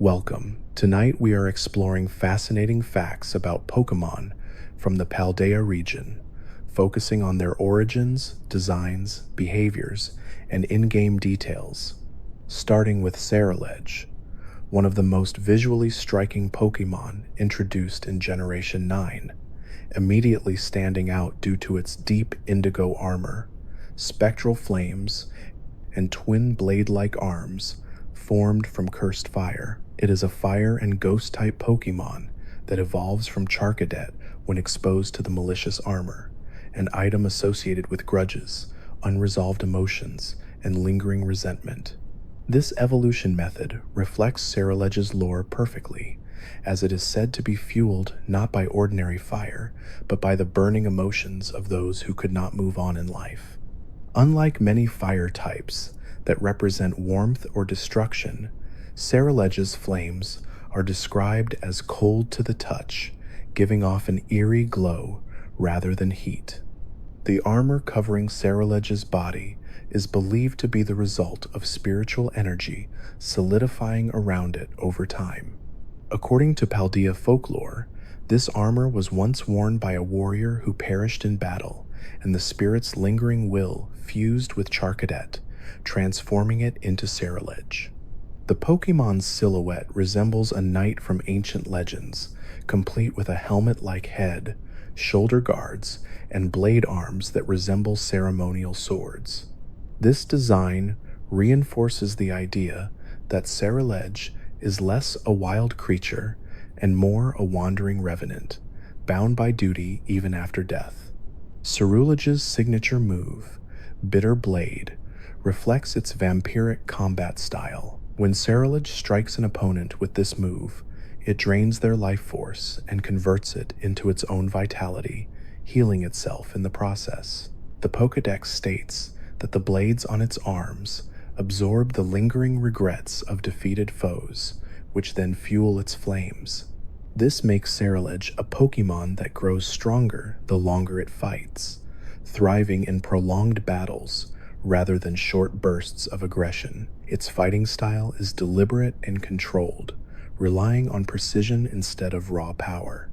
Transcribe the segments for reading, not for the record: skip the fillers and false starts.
Welcome. Tonight we are exploring fascinating facts about Pokemon from the Paldea region, focusing on their origins, designs, behaviors, and in-game details. Starting with Ceruledge, one of the most visually striking Pokemon introduced in Generation 9, immediately standing out due to its deep indigo armor, spectral flames, and twin blade-like arms formed from cursed fire. It is a fire and ghost-type Pokemon that evolves from Charcadet when exposed to the malicious armor, an item associated with grudges, unresolved emotions, and lingering resentment. This evolution method reflects Ceruledge's lore perfectly, as it is said to be fueled not by ordinary fire, but by the burning emotions of those who could not move on in life. Unlike many fire types that represent warmth or destruction, Ceruledge's flames are described as cold to the touch, giving off an eerie glow rather than heat. The armor covering Ceruledge's body is believed to be the result of spiritual energy solidifying around it over time. According to Paldea folklore, this armor was once worn by a warrior who perished in battle, and the spirit's lingering will fused with Charcadet, transforming it into Ceruledge. The Pokemon's silhouette resembles a knight from ancient legends, complete with a helmet-like head, shoulder guards, and blade arms that resemble ceremonial swords. This design reinforces the idea that Ceruledge is less a wild creature and more a wandering revenant, bound by duty even after death. Ceruledge's signature move, Bitter Blade, reflects its vampiric combat style. When Ceruledge strikes an opponent with this move, it drains their life force and converts it into its own vitality, healing itself in the process. The Pokédex states that the blades on its arms absorb the lingering regrets of defeated foes, which then fuel its flames. This makes Ceruledge a Pokemon that grows stronger the longer it fights, thriving in prolonged battles rather than short bursts of aggression. Its fighting style is deliberate and controlled, relying on precision instead of raw power.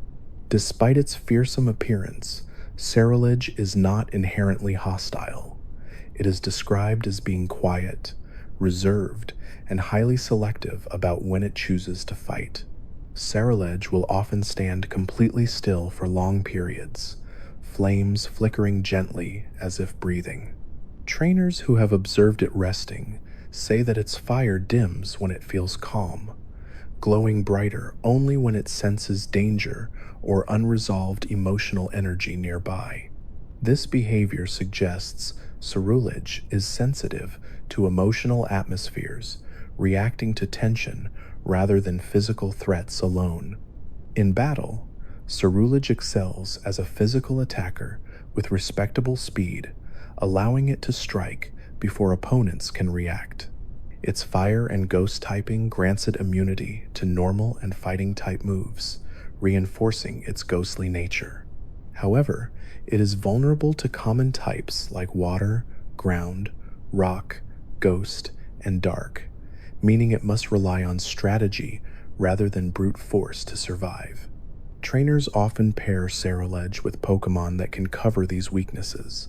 Despite its fearsome appearance, Ceruledge is not inherently hostile. It is described as being quiet, reserved, and highly selective about when it chooses to fight. Ceruledge will often stand completely still for long periods, flames flickering gently as if breathing. Trainers who have observed it resting say that its fire dims when it feels calm, glowing brighter only when it senses danger or unresolved emotional energy nearby. This behavior suggests Ceruledge is sensitive to emotional atmospheres, reacting to tension rather than physical threats alone. In battle, Ceruledge excels as a physical attacker with respectable speed, allowing it to strike before opponents can react. Its fire and ghost typing grants it immunity to normal and fighting type moves, reinforcing its ghostly nature. However, it is vulnerable to common types like water, ground, rock, ghost, and dark, meaning it must rely on strategy rather than brute force to survive. Trainers often pair Ceruledge with Pokemon that can cover these weaknesses,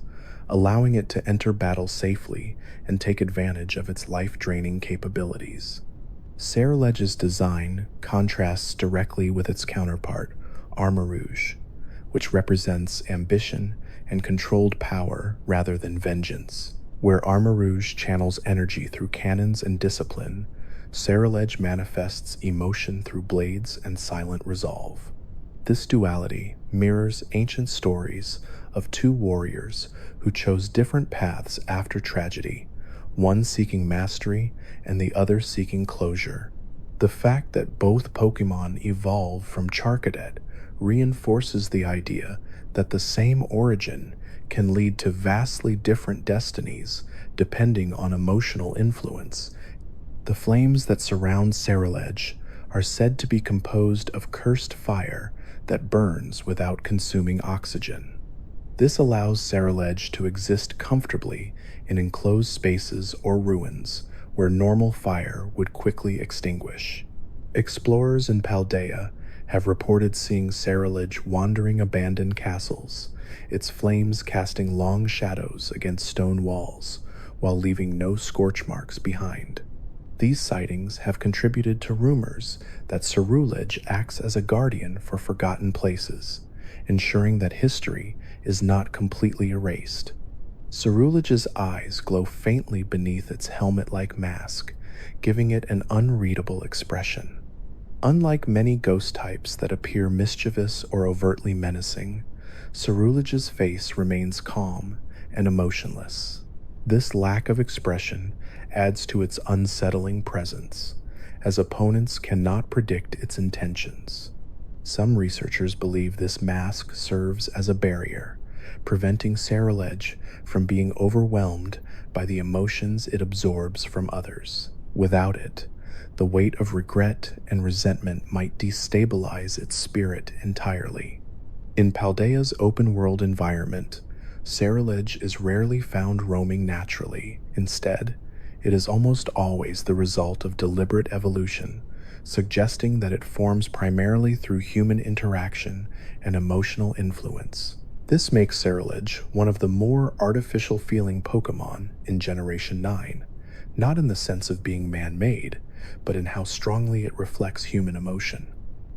allowing it to enter battle safely and take advantage of its life-draining capabilities. Ceruledge's design contrasts directly with its counterpart, Armarouge, which represents ambition and controlled power rather than vengeance. Where Armarouge channels energy through cannons and discipline, Ceruledge manifests emotion through blades and silent resolve. This duality mirrors ancient stories of two warriors who chose different paths after tragedy, one seeking mastery and the other seeking closure. The fact that both Pokemon evolve from Charcadet reinforces the idea that the same origin can lead to vastly different destinies depending on emotional influence. The flames that surround Ceruledge are said to be composed of cursed fire that burns without consuming oxygen. This allows Ceruledge to exist comfortably in enclosed spaces or ruins where normal fire would quickly extinguish. Explorers in Paldea have reported seeing Ceruledge wandering abandoned castles, its flames casting long shadows against stone walls while leaving no scorch marks behind. These sightings have contributed to rumors that Ceruledge acts as a guardian for forgotten places, ensuring that history is not completely erased. Ceruledge's eyes glow faintly beneath its helmet-like mask, giving it an unreadable expression. Unlike many ghost types that appear mischievous or overtly menacing, Ceruledge's face remains calm and emotionless. This lack of expression adds to its unsettling presence, as opponents cannot predict its intentions. Some researchers believe this mask serves as a barrier, preventing Ceruledge from being overwhelmed by the emotions it absorbs from others. Without it, the weight of regret and resentment might destabilize its spirit entirely. In Paldea's open-world environment, Ceruledge is rarely found roaming naturally. Instead, it is almost always the result of deliberate evolution, suggesting that it forms primarily through human interaction and emotional influence. This makes Ceruledge one of the more artificial-feeling Pokémon in Generation 9, not in the sense of being man-made, but in how strongly it reflects human emotion.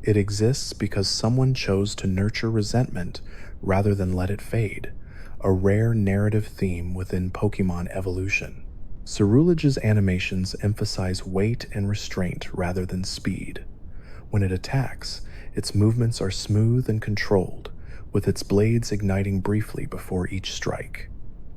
It exists because someone chose to nurture resentment rather than let it fade, a rare narrative theme within Pokémon evolution. Ceruledge's animations emphasize weight and restraint rather than speed. When it attacks, its movements are smooth and controlled, with its blades igniting briefly before each strike.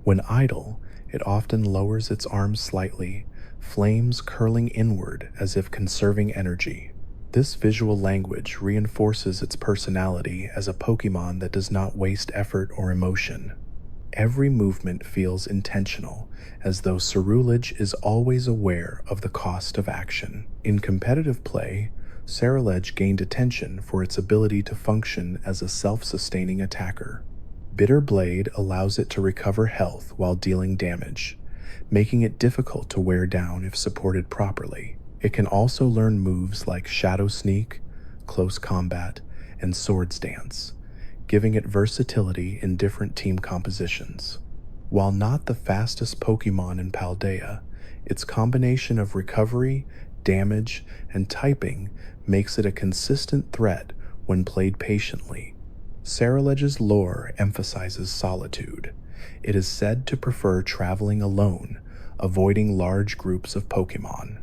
When idle, it often lowers its arms slightly, flames curling inward as if conserving energy. This visual language reinforces its personality as a Pokémon that does not waste effort or emotion. Every movement feels intentional, as though Ceruledge is always aware of the cost of action. In competitive play, Ceruledge gained attention for its ability to function as a self-sustaining attacker. Bitter Blade allows it to recover health while dealing damage, making it difficult to wear down if supported properly. It can also learn moves like Shadow Sneak, Close Combat, and Swords Dance, giving it versatility in different team compositions. While not the fastest Pokémon in Paldea, its combination of recovery, damage, and typing makes it a consistent threat when played patiently. Ceruledge's lore emphasizes solitude. It is said to prefer traveling alone, avoiding large groups of Pokémon.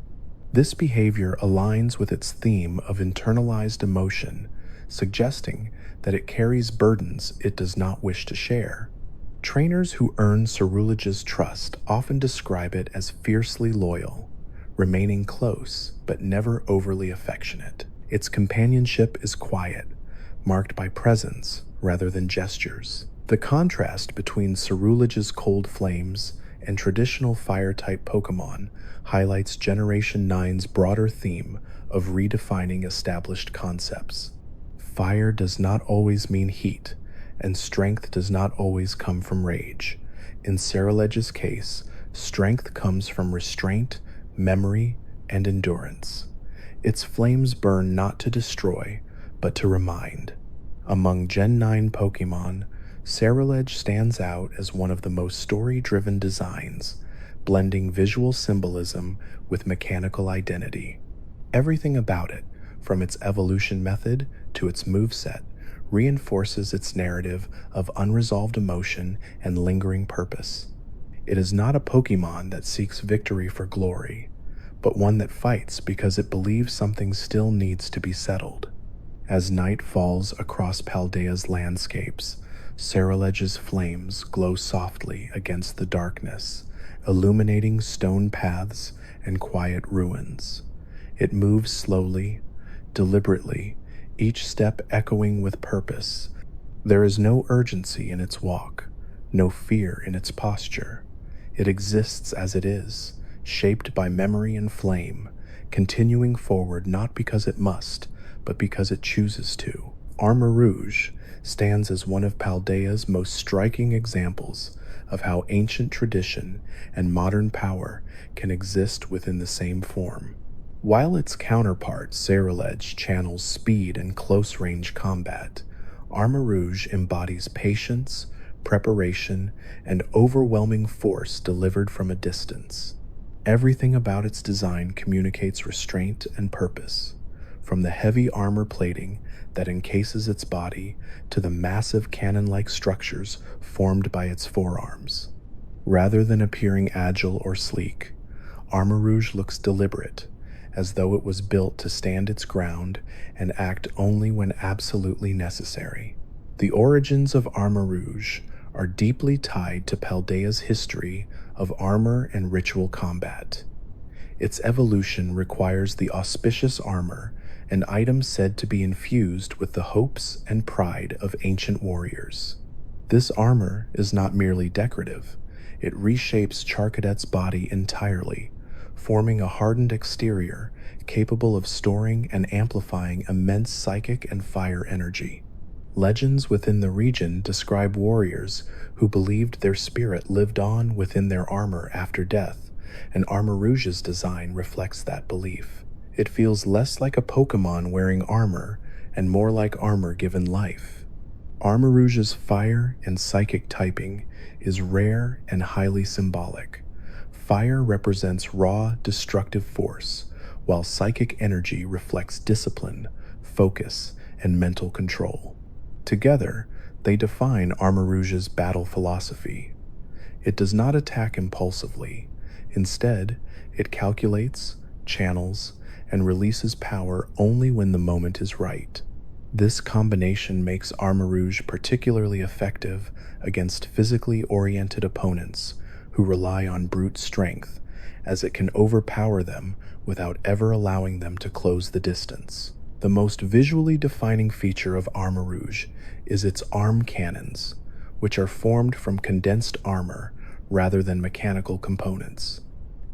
This behavior aligns with its theme of internalized emotion, suggesting that it carries burdens it does not wish to share. Trainers who earn Ceruledge's trust often describe it as fiercely loyal, remaining close but never overly affectionate. Its companionship is quiet, marked by presence rather than gestures. The contrast between Ceruledge's cold flames and traditional fire-type Pokémon highlights Generation 9's broader theme of redefining established concepts. Fire does not always mean heat, and strength does not always come from rage. In Ceruledge's case, strength comes from restraint, memory, and endurance. Its flames burn not to destroy, but to remind. Among Gen 9 Pokémon, Ceruledge stands out as one of the most story-driven designs, blending visual symbolism with mechanical identity. Everything about it, from its evolution method to its moveset, reinforces its narrative of unresolved emotion and lingering purpose. It is not a Pokémon that seeks victory for glory, but one that fights because it believes something still needs to be settled. As night falls across Paldea's landscapes, Ceruledge's flames glow softly against the darkness, illuminating stone paths and quiet ruins. It moves slowly, deliberately, each step echoing with purpose. There is no urgency in its walk, no fear in its posture. It exists as it is, shaped by memory and flame, continuing forward not because it must, but because it chooses to. Armor Rouge stands as one of Paldea's most striking examples of how ancient tradition and modern power can exist within the same form. While its counterpart, Cerulege, channels speed and close-range combat, Armarouge embodies patience, preparation, and overwhelming force delivered from a distance. Everything about its design communicates restraint and purpose, from the heavy armor plating that encases its body to the massive cannon-like structures formed by its forearms. Rather than appearing agile or sleek, Armarouge looks deliberate, as though it was built to stand its ground and act only when absolutely necessary. The origins of Armarouge are deeply tied to Paldea's history of armor and ritual combat. Its evolution requires the auspicious armor, an item said to be infused with the hopes and pride of ancient warriors. This armor is not merely decorative, it reshapes Charcadet's body entirely, forming a hardened exterior capable of storing and amplifying immense psychic and fire energy. Legends within the region describe warriors who believed their spirit lived on within their armor after death, and Armarouge's design reflects that belief. It feels less like a Pokémon wearing armor and more like armor given life. Armarouge's fire and psychic typing is rare and highly symbolic. Fire represents raw, destructive force, while psychic energy reflects discipline, focus, and mental control. Together, they define Armarouge's battle philosophy. It does not attack impulsively. Instead, it calculates, channels, and releases power only when the moment is right. This combination makes Armarouge particularly effective against physically oriented opponents who rely on brute strength, as it can overpower them without ever allowing them to close the distance. The most visually defining feature of Armarouge is its arm cannons, which are formed from condensed armor rather than mechanical components.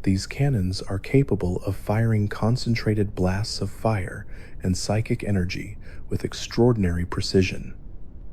These cannons are capable of firing concentrated blasts of fire and psychic energy with extraordinary precision.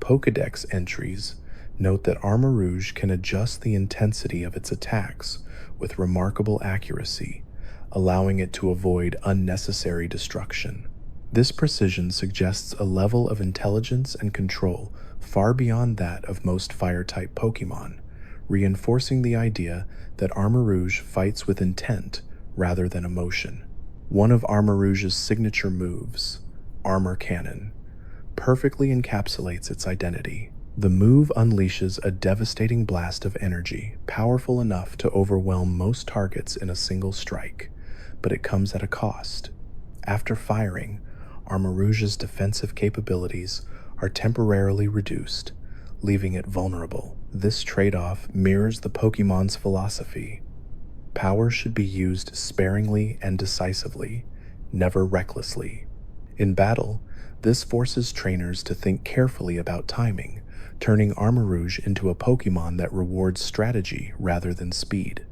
Pokédex entries note that Armarouge can adjust the intensity of its attacks with remarkable accuracy, allowing it to avoid unnecessary destruction. This precision suggests a level of intelligence and control far beyond that of most fire-type Pokémon, reinforcing the idea that Armarouge fights with intent rather than emotion. One of Armarouge's signature moves, Armor Cannon, perfectly encapsulates its identity. The move unleashes a devastating blast of energy, powerful enough to overwhelm most targets in a single strike, but it comes at a cost. After firing, Armarouge's defensive capabilities are temporarily reduced, leaving it vulnerable. This trade-off mirrors the Pokémon's philosophy. Power should be used sparingly and decisively, never recklessly. In battle, this forces trainers to think carefully about timing, turning Armarouge into a Pokémon that rewards strategy rather than speed.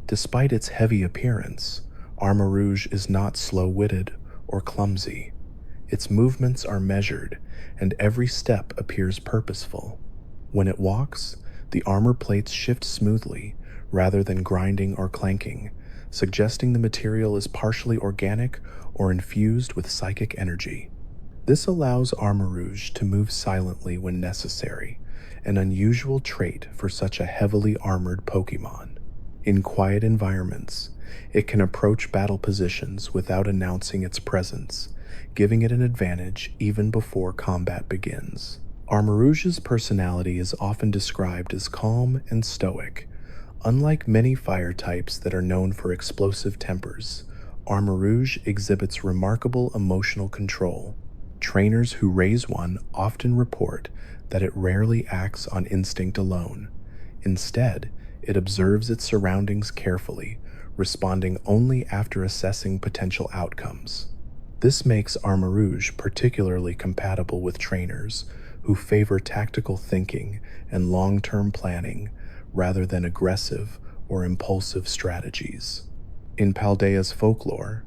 Despite its heavy appearance, Armarouge is not slow-witted or clumsy. Its movements are measured, and every step appears purposeful. When it walks, the armor plates shift smoothly, rather than grinding or clanking, suggesting the material is partially organic or infused with psychic energy. This allows Armarouge to move silently when necessary, an unusual trait for such a heavily armored Pokémon. In quiet environments, it can approach battle positions without announcing its presence, giving it an advantage even before combat begins. Armarouge's personality is often described as calm and stoic. Unlike many fire types that are known for explosive tempers, Armarouge exhibits remarkable emotional control. Trainers who raise one often report that it rarely acts on instinct alone. Instead, it observes its surroundings carefully, responding only after assessing potential outcomes. This makes Armarouge particularly compatible with trainers who favor tactical thinking and long-term planning rather than aggressive or impulsive strategies. In Paldea's folklore,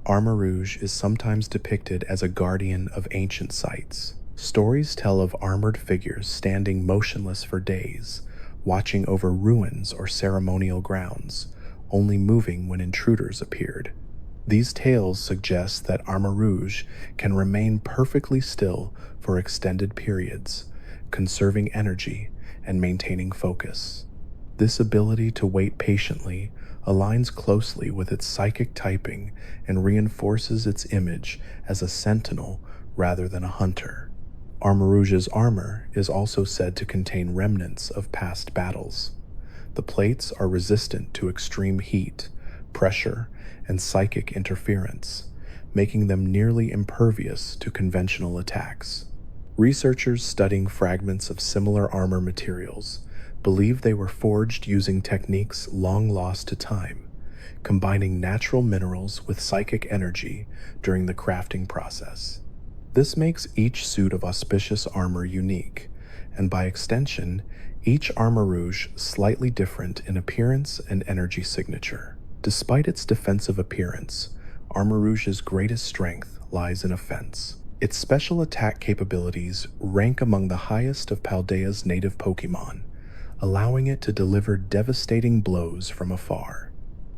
Armarouge is sometimes depicted as a guardian of ancient sites. Stories tell of armored figures standing motionless for days, watching over ruins or ceremonial grounds, only moving when intruders appeared. These tales suggest that Armarouge can remain perfectly still for extended periods, conserving energy and maintaining focus. This ability to wait patiently aligns closely with its psychic typing and reinforces its image as a sentinel rather than a hunter. Armarouge's armor is also said to contain remnants of past battles. The plates are resistant to extreme heat, pressure, and psychic interference, making them nearly impervious to conventional attacks. Researchers studying fragments of similar armor materials believe they were forged using techniques long lost to time, combining natural minerals with psychic energy during the crafting process. This makes each suit of auspicious armor unique, and by extension, each Armarouge slightly different in appearance and energy signature. Despite its defensive appearance, Armarouge's greatest strength lies in offense. Its special attack capabilities rank among the highest of Paldea's native Pokémon, allowing it to deliver devastating blows from afar.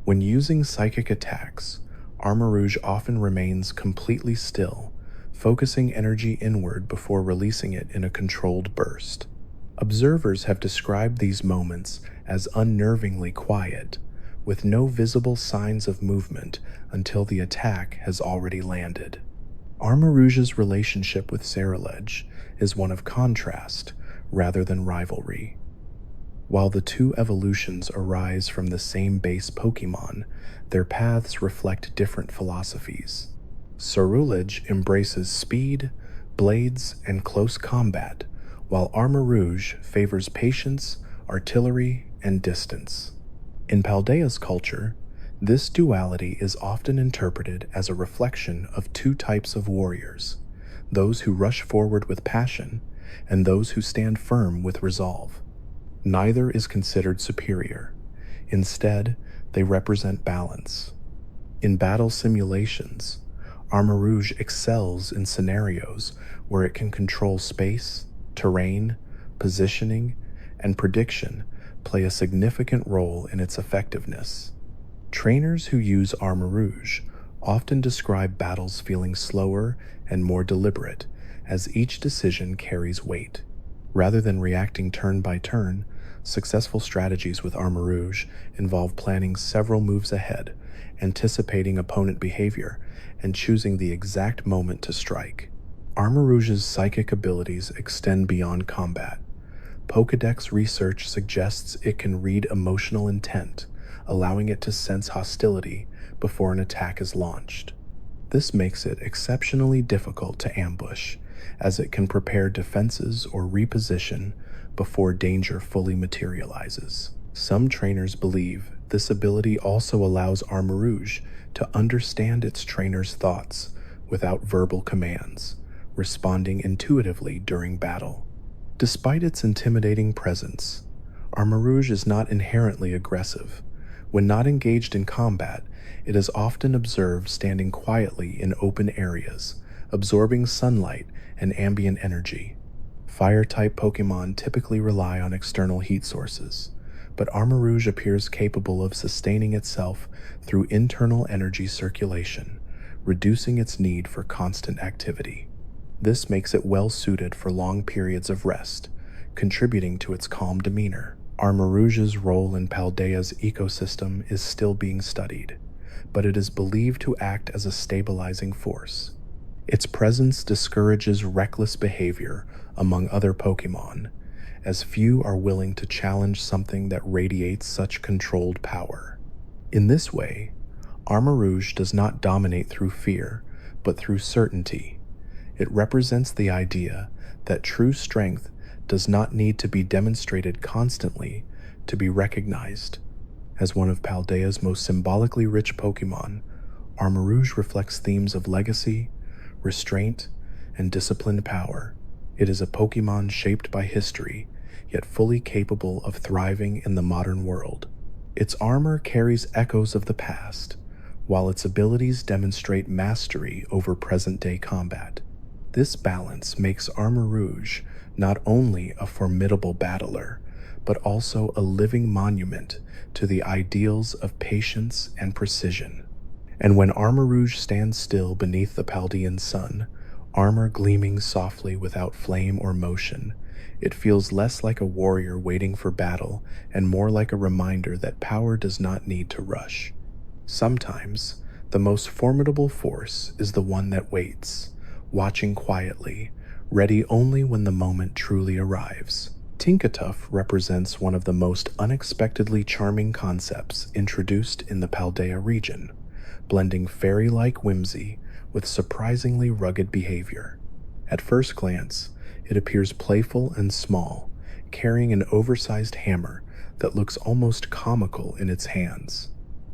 When using psychic attacks, Armarouge often remains completely still, focusing energy inward before releasing it in a controlled burst. Observers have described these moments as unnervingly quiet, with no visible signs of movement until the attack has already landed. Armarouge's relationship with Ceruledge is one of contrast rather than rivalry. While the two evolutions arise from the same base Pokémon, their paths reflect different philosophies. Ceruledge embraces speed, blades, and close combat, while Armarouge favors patience, artillery, and distance. In Paldea's culture, this duality is often interpreted as a reflection of two types of warriors: those who rush forward with passion and those who stand firm with resolve. Neither is considered superior. Instead, they represent balance. In battle simulations, Armarouge excels in scenarios where it can control space, terrain, positioning, and prediction play a significant role in its effectiveness. Trainers who use Armarouge often describe battles feeling slower and more deliberate, as each decision carries weight. Rather than reacting turn by turn, successful strategies with Armarouge involve planning several moves ahead, anticipating opponent behavior, and choosing the exact moment to strike. Armarouge's psychic abilities extend beyond combat. Pokédex research suggests it can read emotional intent, allowing it to sense hostility before an attack is launched. This makes it exceptionally difficult to ambush, as it can prepare defenses or reposition before danger fully materializes. Some trainers believe this ability also allows Armarouge to understand its trainer's thoughts without verbal commands, responding intuitively during battle. Despite its intimidating presence, Armarouge is not inherently aggressive. When not engaged in combat, it is often observed standing quietly in open areas, absorbing sunlight and ambient energy. Fire-type Pokémon typically rely on external heat sources, but Armarouge appears capable of sustaining itself through internal energy circulation, reducing its need for constant activity. This makes it well-suited for long periods of rest, contributing to its calm demeanor. Armarouge's role in Paldea's ecosystem is still being studied, but it is believed to act as a stabilizing force. Its presence discourages reckless behavior among other Pokémon, as few are willing to challenge something that radiates such controlled power. In this way, Armarouge does not dominate through fear, but through certainty. It represents the idea that true strength does not need to be demonstrated constantly to be recognized. As one of Paldea's most symbolically rich Pokémon, Armarouge reflects themes of legacy, restraint, and disciplined power. It is a Pokémon shaped by history, yet fully capable of thriving in the modern world. Its armor carries echoes of the past, while its abilities demonstrate mastery over present-day combat. This balance makes Armarouge not only a formidable battler, but also a living monument to the ideals of patience and precision. And when Armarouge stands still beneath the Paldean sun, armor gleaming softly without flame or motion, it feels less like a warrior waiting for battle and more like a reminder that power does not need to rush. Sometimes, the most formidable force is the one that waits, watching quietly, ready only when the moment truly arrives. Tinkatuff represents one of the most unexpectedly charming concepts introduced in the Paldea region, blending fairy-like whimsy with surprisingly rugged behavior. At first glance, it appears playful and small, carrying an oversized hammer that looks almost comical in its hands.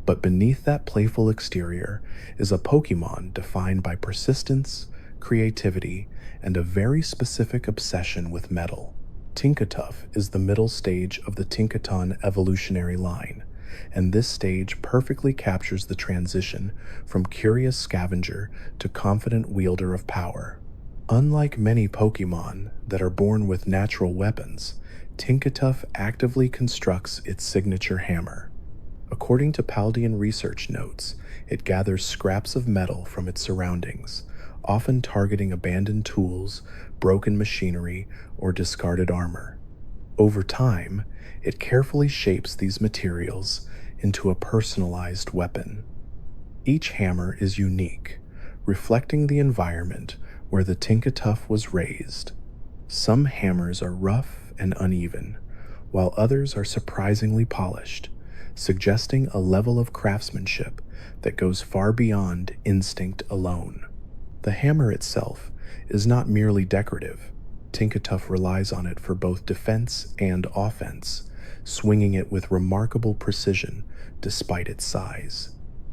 But beneath that playful exterior is a Pokemon defined by persistence, creativity, and a very specific obsession with metal. Tinkatuff is the middle stage of the Tinkaton evolutionary line, and this stage perfectly captures the transition from curious scavenger to confident wielder of power. Unlike many Pokemon that are born with natural weapons, Tinkatuff actively constructs its signature hammer. According to Paldean research notes, it gathers scraps of metal from its surroundings, often targeting abandoned tools, broken machinery, or discarded armor. Over time, it carefully shapes these materials into a personalized weapon. Each hammer is unique, reflecting the environment where the Tinkatuff was raised. Some hammers are rough and uneven, while others are surprisingly polished, suggesting a level of craftsmanship that goes far beyond instinct alone. The hammer itself is not merely decorative. Tinkatuff relies on it for both defense and offense, swinging it with remarkable precision despite its size.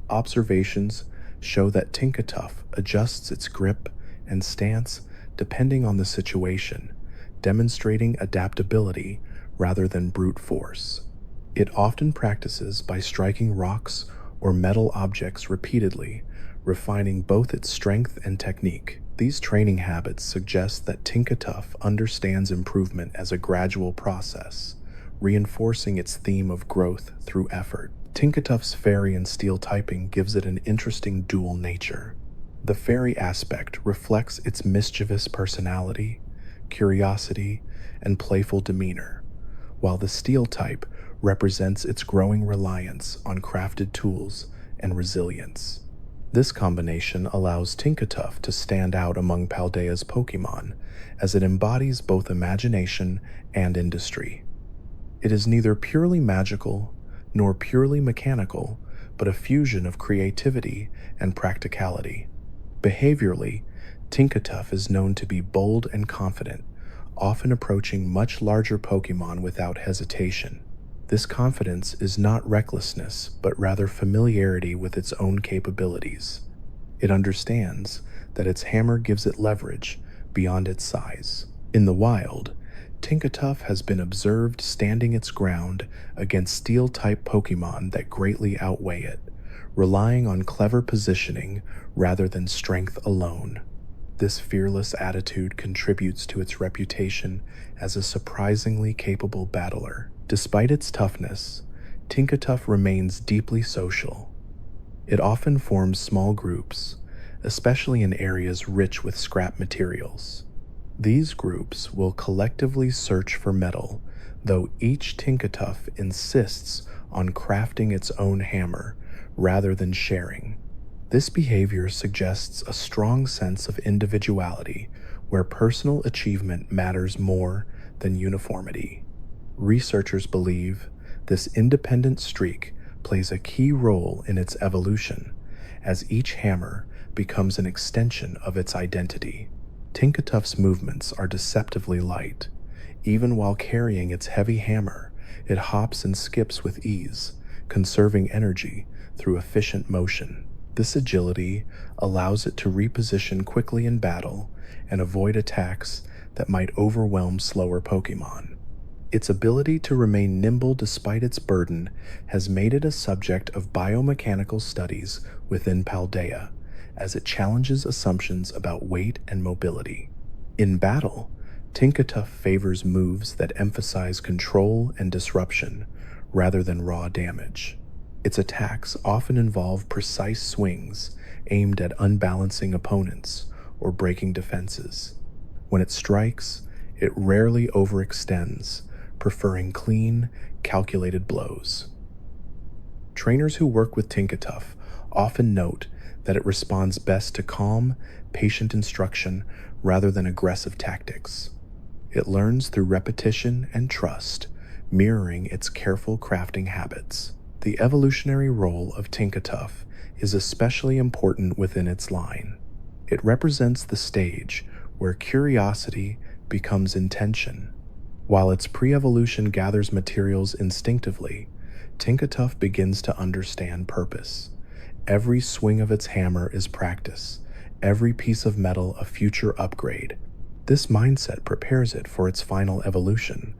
Observations show that Tinkatuff adjusts its grip and stance depending on the situation, demonstrating adaptability rather than brute force. It often practices by striking rocks or metal objects repeatedly, refining both its strength and technique. These training habits suggest that Tinkatuff understands improvement as a gradual process, reinforcing its theme of growth through effort. Tinkatuff's fairy and steel typing gives it an interesting dual nature. The fairy aspect reflects its mischievous personality, curiosity, and playful demeanor, while the steel type represents its growing reliance on crafted tools and resilience. This combination allows Tinkatuff to stand out among Paldea's Pokemon, as it embodies both imagination and industry. It is neither purely magical nor purely mechanical, but a fusion of creativity and practicality. Behaviorally, Tinkatuff is known to be bold and confident, often approaching much larger Pokemon without hesitation. This confidence is not recklessness, but rather familiarity with its own capabilities. It understands that its hammer gives it leverage beyond its size. In the wild, Tinkatuff has been observed standing its ground against steel-type Pokemon that greatly outweigh it, relying on clever positioning rather than strength alone. This fearless attitude contributes to its reputation as a surprisingly capable battler. Despite its toughness, Tinkatuff remains deeply social. It often forms small groups, especially in areas rich with scrap materials. These groups will collectively search for metal, though each Tinkatuff insists on crafting its own hammer rather than sharing. This behavior suggests a strong sense of individuality where personal achievement matters more than uniformity. Researchers believe this independent streak plays a key role in its evolution, as each hammer becomes an extension of its identity. Tinkatuff's movements are deceptively light. Even while carrying its heavy hammer, it hops and skips with ease, conserving energy through efficient motion. This agility allows it to reposition quickly in battle and avoid attacks that might overwhelm slower Pokemon. Its ability to remain nimble despite its burden has made it a subject of biomechanical studies within Paldea, as it challenges assumptions about weight and mobility. In battle, Tinkatuff favors moves that emphasize control and disruption rather than raw damage. Its attacks often involve precise swings aimed at unbalancing opponents or breaking defenses. When it strikes, it rarely overextends, preferring clean, calculated blows. Trainers who work with Tinkatuff often note that it responds best to calm, patient instruction rather than aggressive tactics. It learns through repetition and trust, mirroring its careful crafting habits. The evolutionary role of Tinkatuff is especially important within its line. It represents the stage where curiosity becomes intention. While its pre-evolution gathers materials instinctively, Tinkatuff begins to understand purpose. Every swing of its hammer is practice, every piece of metal a future upgrade. This mindset prepares it for its final evolution,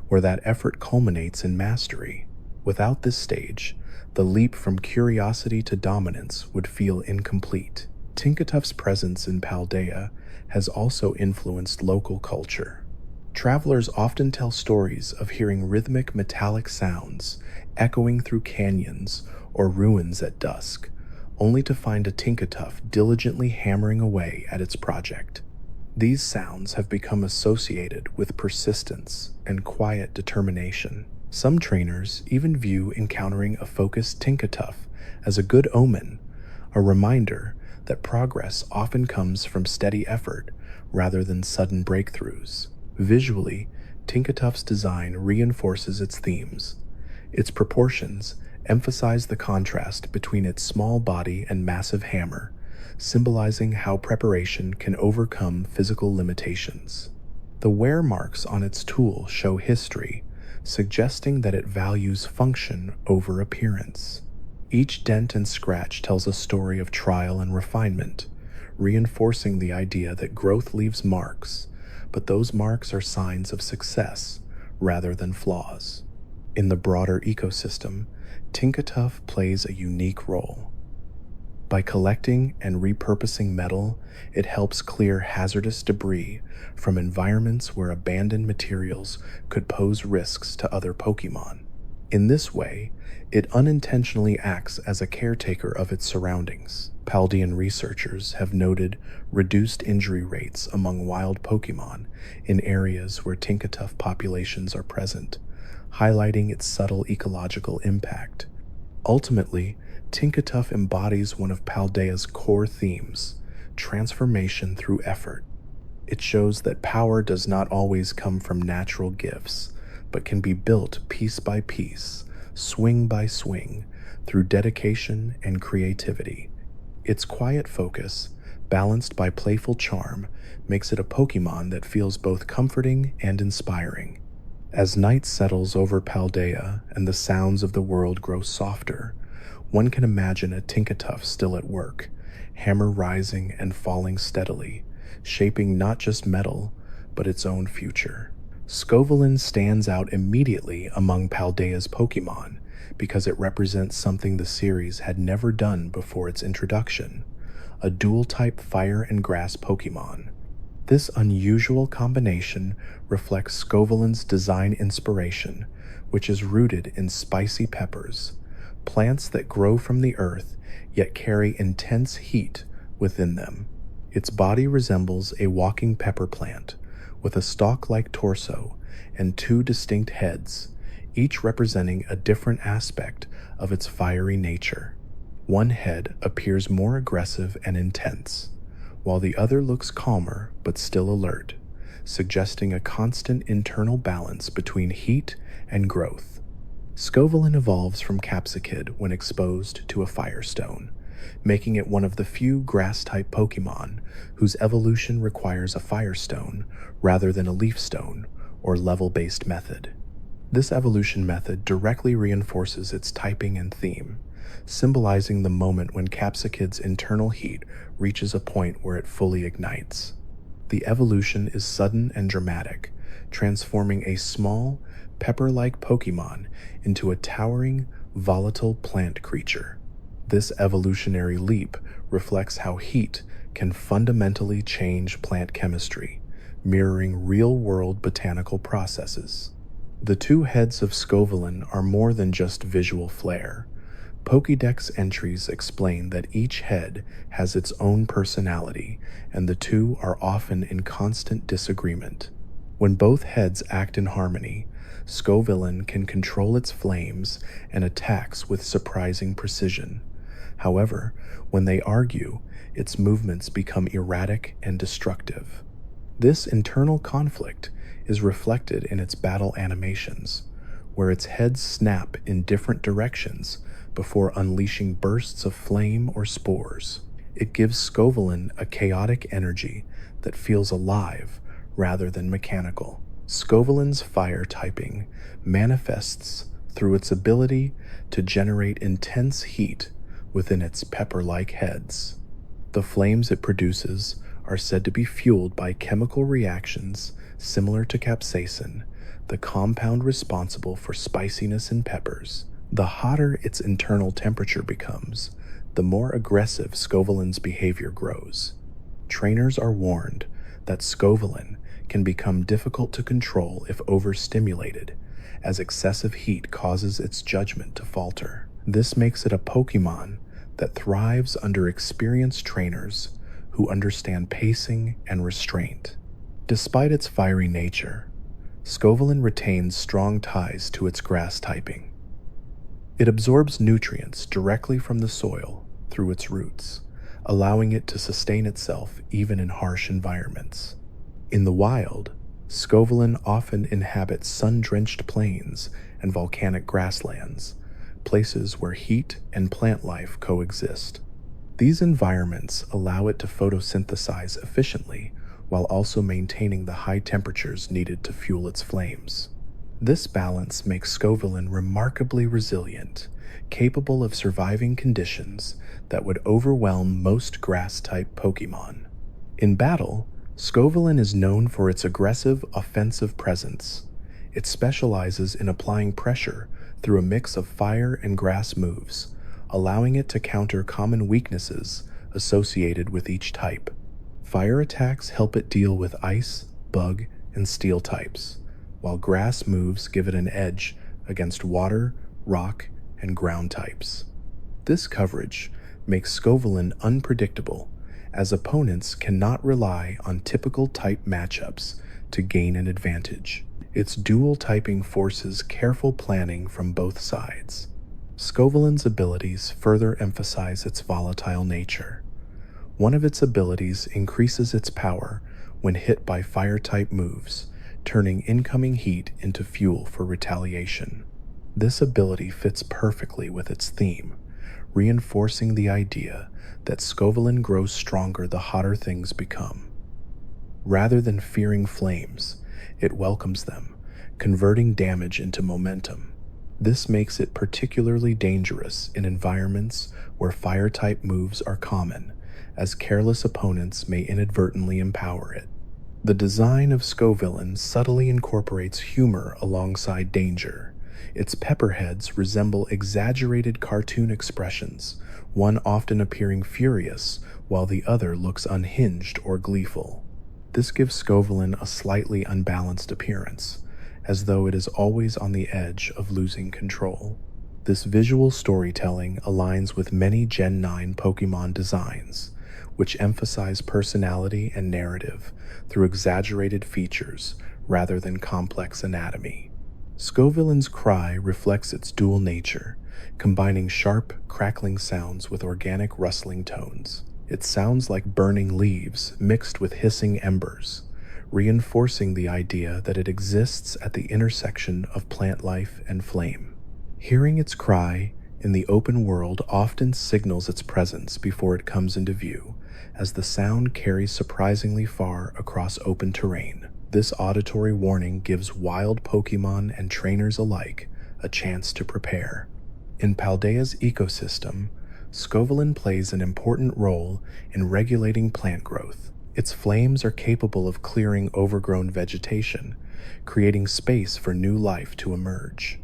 where that effort culminates in mastery. Without this stage, the leap from curiosity to dominance would feel incomplete. Tinkatuff's presence in Paldea has also influenced local culture. Travelers often tell stories of hearing rhythmic metallic sounds echoing through canyons or ruins at dusk, only to find a Tinkatuff diligently hammering away at its project. These sounds have become associated with persistence and quiet determination. Some trainers even view encountering a focused Tinkatuff as a good omen, a reminder that progress often comes from steady effort rather than sudden breakthroughs. Visually, Tinkatuff's design reinforces its themes. Its proportions emphasize the contrast between its small body and massive hammer, symbolizing how preparation can overcome physical limitations. The wear marks on its tool show history, suggesting that it values function over appearance. Each dent and scratch tells a story of trial and refinement, reinforcing the idea that growth leaves marks, but those marks are signs of success rather than flaws. In the broader ecosystem, Tinkatuff plays a unique role. By collecting and repurposing metal, it helps clear hazardous debris from environments where abandoned materials could pose risks to other Pokémon. In this way, it unintentionally acts as a caretaker of its surroundings. Paldean researchers have noted reduced injury rates among wild Pokémon in areas where Tinkatuff populations are present, highlighting its subtle ecological impact. Ultimately, Tinkatuff embodies one of Paldea's core themes: transformation through effort. It shows that power does not always come from natural gifts, but can be built piece by piece, swing by swing, through dedication and creativity. Its quiet focus, balanced by playful charm, makes it a Pokémon that feels both comforting and inspiring. As night settles over Paldea and the sounds of the world grow softer, one can imagine a Tinkatuff still at work, hammer rising and falling steadily, shaping not just metal, but its own future. Scovillain stands out immediately among Paldea's Pokémon because it represents something the series had never done before its introduction: a dual-type fire and grass Pokémon. This unusual combination reflects Scovillain's design inspiration, which is rooted in spicy peppers, plants that grow from the earth yet carry intense heat within them. Its body resembles a walking pepper plant, with a stalk-like torso and two distinct heads, each representing a different aspect of its fiery nature. One head appears more aggressive and intense, while the other looks calmer but still alert, suggesting a constant internal balance between heat and growth. Scovillain evolves from Capsicid when exposed to a Firestone, making it one of the few grass-type Pokémon whose evolution requires a Firestone rather than a Leaf Stone or level-based method. This evolution method directly reinforces its typing and theme, symbolizing the moment when Capsicid's internal heat reaches a point where it fully ignites. The evolution is sudden and dramatic, transforming a small, pepper-like Pokémon into a towering, volatile plant creature. This evolutionary leap reflects how heat can fundamentally change plant chemistry, mirroring real-world botanical processes. The two heads of Scovillain are more than just visual flair. Pokédex entries explain that each head has its own personality, and the two are often in constant disagreement. When both heads act in harmony, Scovillain can control its flames and attacks with surprising precision. However, when they argue, its movements become erratic and destructive. This internal conflict is reflected in its battle animations, where its heads snap in different directions before unleashing bursts of flame or spores. It gives Scovillain a chaotic energy that feels alive rather than mechanical. Scovillain's fire typing manifests through its ability to generate intense heat within its pepper-like heads. The flames it produces are said to be fueled by chemical reactions similar to capsaicin, the compound responsible for spiciness in peppers. The hotter its internal temperature becomes, the more aggressive Scovillain's behavior grows. Trainers are warned that Scovillain can become difficult to control if overstimulated, as excessive heat causes its judgment to falter. This makes it a Pokémon that thrives under experienced trainers who understand pacing and restraint. Despite its fiery nature, Scovillain retains strong ties to its grass typing. It absorbs nutrients directly from the soil through its roots, allowing it to sustain itself even in harsh environments. In the wild, Scovillain often inhabits sun-drenched plains and volcanic grasslands, places where heat and plant life coexist. These environments allow it to photosynthesize efficiently while also maintaining the high temperatures needed to fuel its flames. This balance makes Scovillain remarkably resilient, capable of surviving conditions that would overwhelm most grass-type Pokémon. In battle, Scovillain is known for its aggressive, offensive presence. It specializes in applying pressure through a mix of fire and grass moves, allowing it to counter common weaknesses associated with each type. Fire attacks help it deal with ice, bug, and steel types, while grass moves give it an edge against water, rock, and ground types. This coverage makes Scovillain unpredictable, as opponents cannot rely on typical type matchups to gain an advantage. Its dual typing forces careful planning from both sides. Scovillain's abilities further emphasize its volatile nature. One of its abilities increases its power when hit by fire-type moves, turning incoming heat into fuel for retaliation. This ability fits perfectly with its theme, reinforcing the idea that Scovillain grows stronger the hotter things become. Rather than fearing flames, it welcomes them, converting damage into momentum. This makes it particularly dangerous in environments where fire-type moves are common, as careless opponents may inadvertently empower it. The design of Scovillain subtly incorporates humor alongside danger. Its pepperheads resemble exaggerated cartoon expressions, one often appearing furious while the other looks unhinged or gleeful. This gives Scovillain a slightly unbalanced appearance, as though it is always on the edge of losing control. This visual storytelling aligns with many Gen IX Pokémon designs, which emphasize personality and narrative through exaggerated features rather than complex anatomy. Scovillain's cry reflects its dual nature, combining sharp, crackling sounds with organic rustling tones. It sounds like burning leaves mixed with hissing embers, reinforcing the idea that it exists at the intersection of plant life and flame. Hearing its cry in the open world often signals its presence before it comes into view, as the sound carries surprisingly far across open terrain. This auditory warning gives wild Pokémon and trainers alike a chance to prepare. In Paldea's ecosystem, Scovillain plays an important role in regulating plant growth. Its flames are capable of clearing overgrown vegetation, creating space for new life to emerge.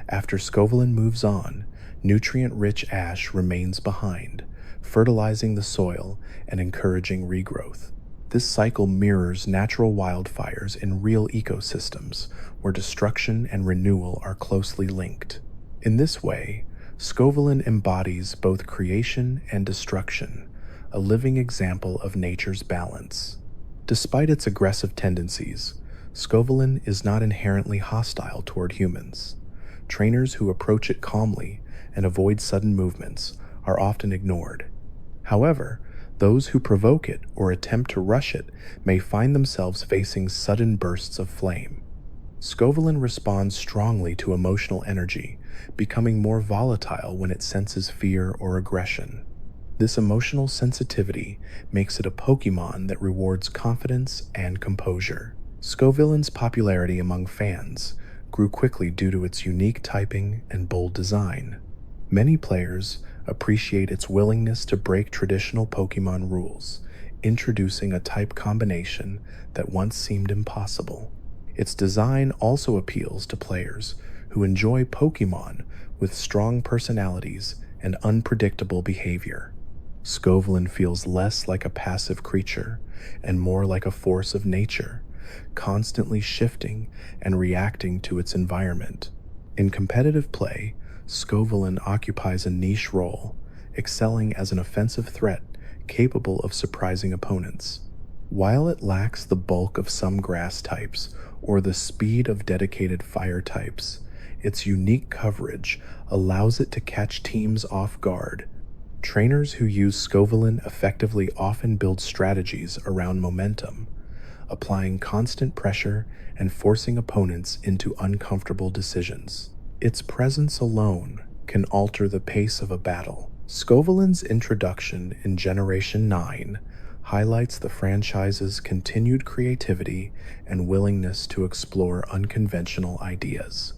After Scovillain moves on, nutrient-rich ash remains behind, fertilizing the soil and encouraging regrowth. This cycle mirrors natural wildfires in real ecosystems, where destruction and renewal are closely linked. In this way, Scovillain embodies both creation and destruction, a living example of nature's balance. Despite its aggressive tendencies, Scovillain is not inherently hostile toward humans. Trainers who approach it calmly and avoid sudden movements are often ignored. However, those who provoke it or attempt to rush it may find themselves facing sudden bursts of flame. Scovillain responds strongly to emotional energy, becoming more volatile when it senses fear or aggression. This emotional sensitivity makes it a Pokémon that rewards confidence and composure. Scovillain's popularity among fans grew quickly due to its unique typing and bold design. Many players appreciate its willingness to break traditional Pokémon rules, introducing a type combination that once seemed impossible. Its design also appeals to players who enjoy Pokémon with strong personalities and unpredictable behavior. Scovillain feels less like a passive creature and more like a force of nature, constantly shifting and reacting to its environment. In competitive play, Scovillain occupies a niche role, excelling as an offensive threat capable of surprising opponents. While it lacks the bulk of some grass types or the speed of dedicated fire types, its unique coverage allows it to catch teams off guard. Trainers who use Scovillain effectively often build strategies around momentum, applying constant pressure and forcing opponents into uncomfortable decisions. Its presence alone can alter the pace of a battle. Scovillain's introduction in Generation IX highlights the franchise's continued creativity and willingness to explore unconventional ideas.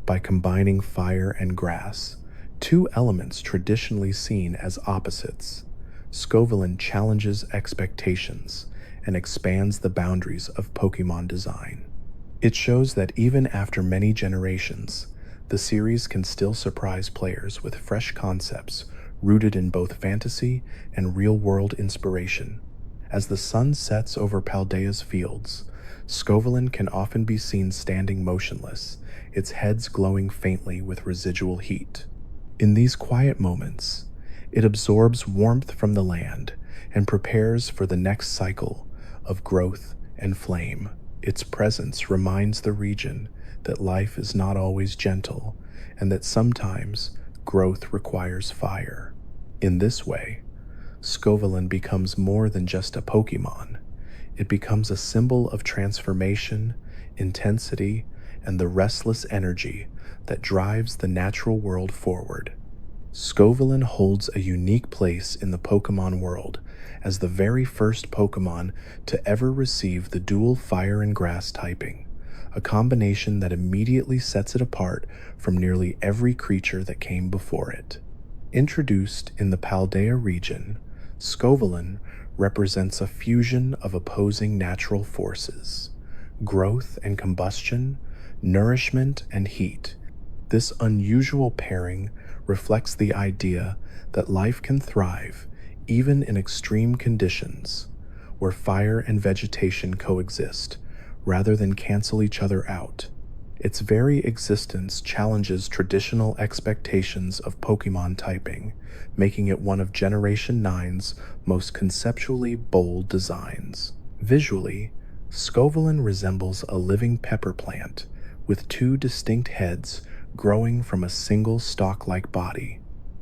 By combining fire and grass, two elements traditionally seen as opposites, Scovillain challenges expectations and expands the boundaries of Pokémon design. It shows that even after many generations, the series can still surprise players with fresh concepts rooted in both fantasy and real-world inspiration. As the sun sets over Paldea's fields, Scovillain can often be seen standing motionless, its heads glowing faintly with residual heat. In these quiet moments, it absorbs warmth from the land and prepares for the next cycle of growth and flame. Its presence reminds the region that life is not always gentle and that sometimes growth requires fire. In this way, Scovillain becomes more than just a Pokémon. It becomes a symbol of transformation, intensity, and the restless energy that drives the natural world forward. Scovillain holds a unique place in the Pokémon world as the very first Pokémon to ever receive the dual fire and grass typing, a combination that immediately sets it apart from nearly every creature that came before it. Introduced in the Paldea region, Scovillain represents a fusion of opposing natural forces: growth and combustion, nourishment and heat. This unusual pairing reflects the idea that life can thrive even in extreme conditions, where fire and vegetation coexist rather than cancel each other out. Its very existence challenges traditional expectations of Pokémon typing, making it one of Generation IX's most conceptually bold designs. Visually, Scovillain resembles a living pepper plant, with two distinct heads growing from a single stalk-like body.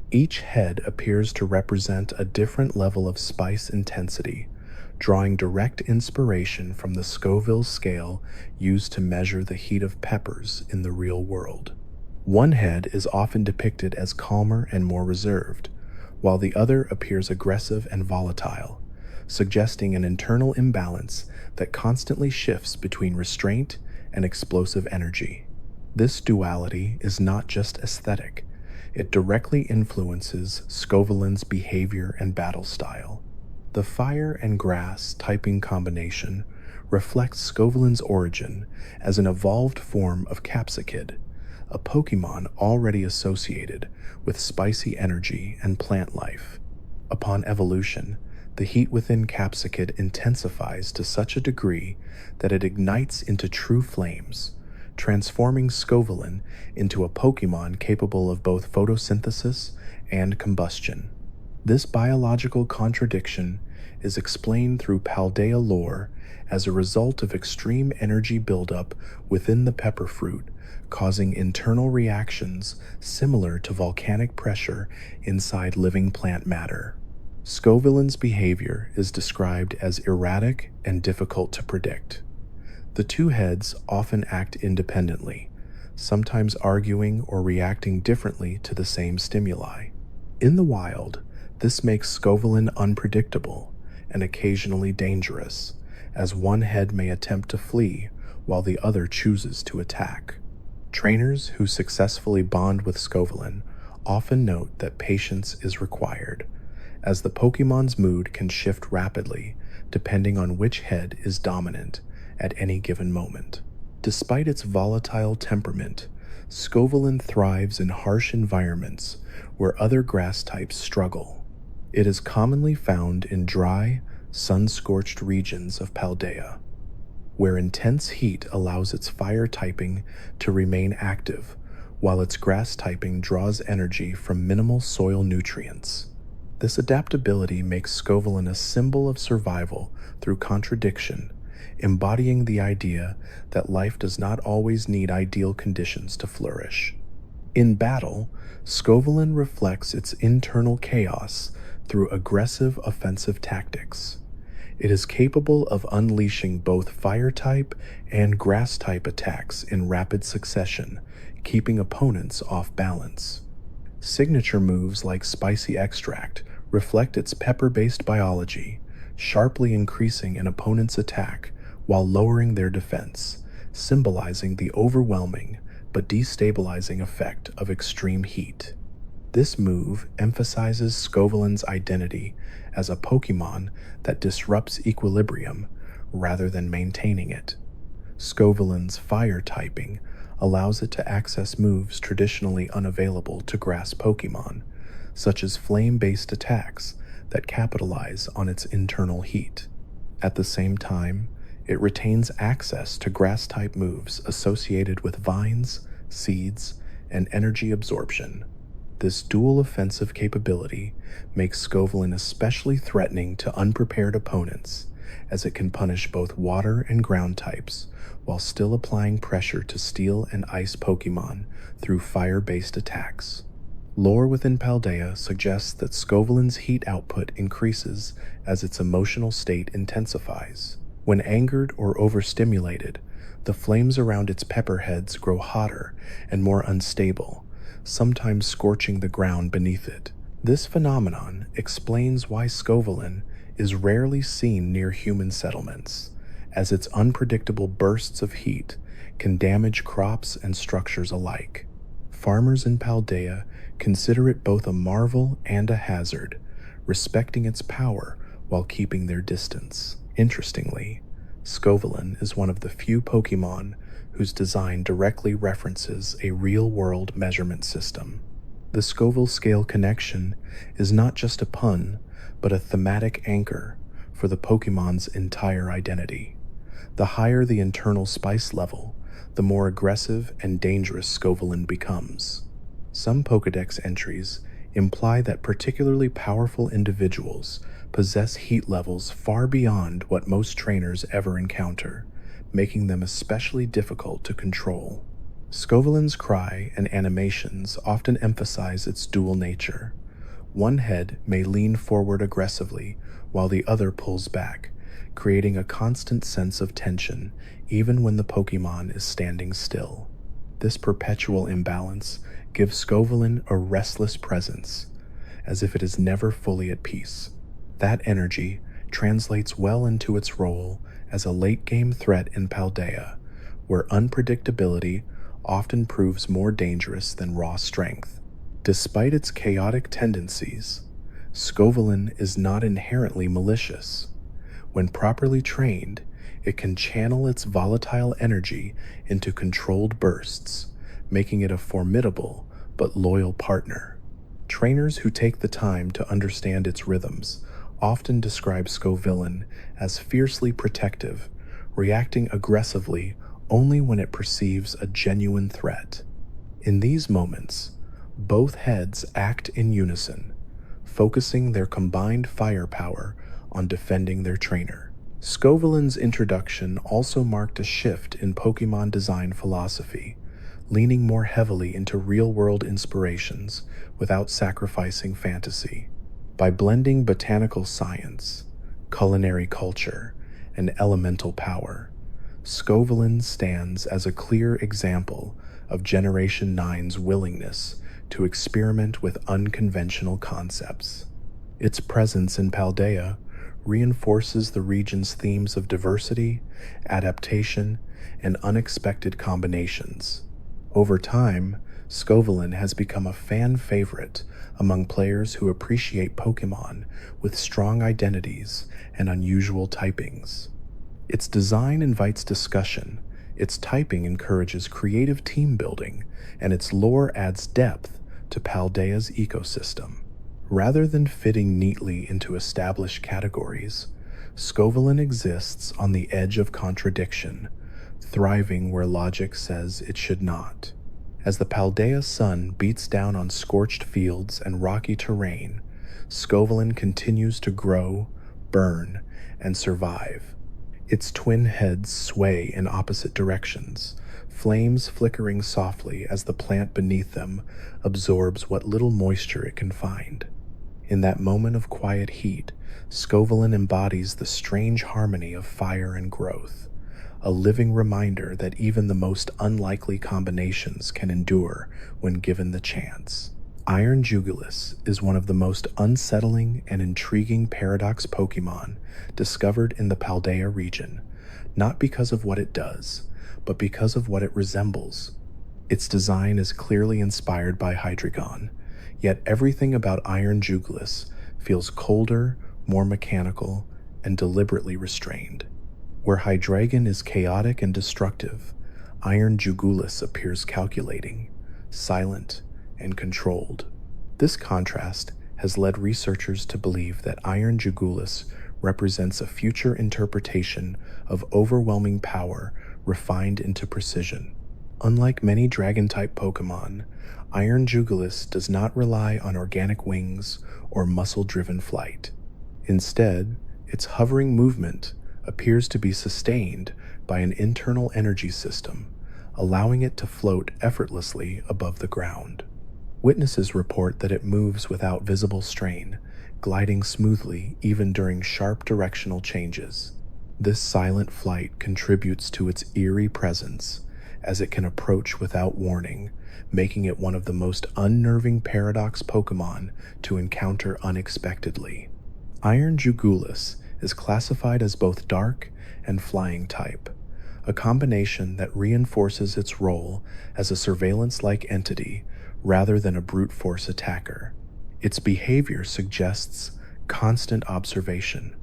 Each head appears to represent a different level of spice intensity, drawing direct inspiration from the Scoville scale used to measure the heat of peppers in the real world. One head is often depicted as calmer and more reserved, while the other appears aggressive and volatile, suggesting an internal imbalance that constantly shifts between restraint and explosive energy. This duality is not just aesthetic, it directly influences Scovillain's behavior and battle style. The fire and grass typing combination reflects Scovillain's origin as an evolved form of Capsicid, a Pokémon already associated with spicy energy and plant life. Upon evolution, the heat within Capsicid intensifies to such a degree that it ignites into true flames, transforming Scovillain into a Pokémon capable of both photosynthesis and combustion. This biological contradiction is explained through Paldea lore as a result of extreme energy buildup within the pepper fruit, causing internal reactions similar to volcanic pressure inside living plant matter. Scovillain's behavior is described as erratic and difficult to predict. The two heads often act independently, sometimes arguing or reacting differently to the same stimuli. In the wild, this makes Scovillain unpredictable and occasionally dangerous, as one head may attempt to flee while the other chooses to attack. Trainers who successfully bond with Scovillain often note that patience is required, as the Pokémon's mood can shift rapidly depending on which head is dominant at any given moment. Despite its volatile temperament, Scovillain thrives in harsh environments where other grass types struggle. It is commonly found in dry, sun-scorched regions of Paldea, where intense heat allows its fire typing to remain active, while its grass typing draws energy from minimal soil nutrients. This adaptability makes Scovillain a symbol of survival through contradiction, embodying the idea that life does not always need ideal conditions to flourish. In battle, Scovillain reflects its internal chaos through aggressive offensive tactics. It is capable of unleashing both fire-type and grass-type attacks in rapid succession, keeping opponents off balance. Signature moves like Spicy Extract reflect its pepper-based biology, sharply increasing an opponent's attack while lowering their defense, symbolizing the overwhelming but destabilizing effect of extreme heat. This move emphasizes Scovillain's identity as a Pokémon that disrupts equilibrium rather than maintaining it. Scovillain's fire typing allows it to access moves traditionally unavailable to grass Pokémon, such as flame-based attacks that capitalize on its internal heat. At the same time, it retains access to grass-type moves associated with vines, seeds, and energy absorption. This dual offensive capability makes Scovillain especially threatening to unprepared opponents, as it can punish both water and ground types while still applying pressure to steel and ice Pokémon through fire-based attacks. Lore within Paldea suggests that Scovillain's heat output increases as its emotional state intensifies. When angered or overstimulated, the flames around its pepper heads grow hotter and more unstable, sometimes scorching the ground beneath it. This phenomenon explains why Scovillain is rarely seen near human settlements, as its unpredictable bursts of heat can damage crops and structures alike. Farmers in Paldea consider it both a marvel and a hazard, respecting its power while keeping their distance. Interestingly, Scovillain is one of the few Pokémon whose design directly references a real-world measurement system. The Scoville scale connection is not just a pun, but a thematic anchor for the Pokémon's entire identity. The higher the internal spice level, the more aggressive and dangerous Scovillain becomes. Some Pokédex entries imply that particularly powerful individuals possess heat levels far beyond what most trainers ever encounter, making them especially difficult to control. Scovillain's cry and animations often emphasize its dual nature. One head may lean forward aggressively while the other pulls back, creating a constant sense of tension even when the Pokémon is standing still. This perpetual imbalance gives Scovillain a restless presence, as if it is never fully at peace. That energy translates well into its role as a late-game threat in Paldea, where unpredictability often proves more dangerous than raw strength. Despite its chaotic tendencies, Scovillain is not inherently malicious. When properly trained, it can channel its volatile energy into controlled bursts, making it a formidable but loyal partner. Trainers who take the time to understand its rhythms often describe Scovillain as fiercely protective, reacting aggressively only when it perceives a genuine threat. In these moments, both heads act in unison, focusing their combined firepower on defending their trainer. Scovillain's introduction also marked a shift in Pokemon design philosophy, leaning more heavily into real-world inspirations without sacrificing fantasy. By blending botanical science, culinary culture, and elemental power, Scovillain stands as a clear example of Generation IX's willingness to experiment with unconventional concepts. Its presence in Paldea reinforces the region's themes of diversity, adaptation, and unexpected combinations. Over time, Scovillain has become a fan favorite among players who appreciate Pokemon with strong identities and unusual typings. Its design invites discussion, its typing encourages creative team building, and its lore adds depth to Paldea's ecosystem. Rather than fitting neatly into established categories, Scovillain exists on the edge of contradiction, thriving where logic says it should not. As the Paldea sun beats down on scorched fields and rocky terrain, Scovillain continues to grow, burn, and survive. Its twin heads sway in opposite directions, flames flickering softly as the plant beneath them absorbs what little moisture it can find. In that moment of quiet heat, Scovillain embodies the strange harmony of fire and growth, a living reminder that even the most unlikely combinations can endure when given the chance. Iron Jugulis is one of the most unsettling and intriguing paradox Pokemon discovered in the Paldea region, not because of what it does, but because of what it resembles. Its design is clearly inspired by Hydreigon, yet everything about Iron Jugulis feels colder, more mechanical, and deliberately restrained. Where Hydreigon is chaotic and destructive, Iron Jugulis appears calculating, silent, and controlled. This contrast has led researchers to believe that Iron Jugulis represents a future interpretation of overwhelming power refined into precision. Unlike many dragon-type Pokemon, Iron Jugulis does not rely on organic wings or muscle-driven flight. Instead, its hovering movement appears to be sustained by an internal energy system, allowing it to float effortlessly above the ground. Witnesses report that it moves without visible strain, gliding smoothly even during sharp directional changes. This silent flight contributes to its eerie presence, as it can approach without warning, making it one of the most unnerving paradox Pokemon to encounter unexpectedly. Iron Jugulis is classified as both dark and flying type, a combination that reinforces its role as a surveillance-like entity rather than a brute force attacker. Its behavior suggests constant observation.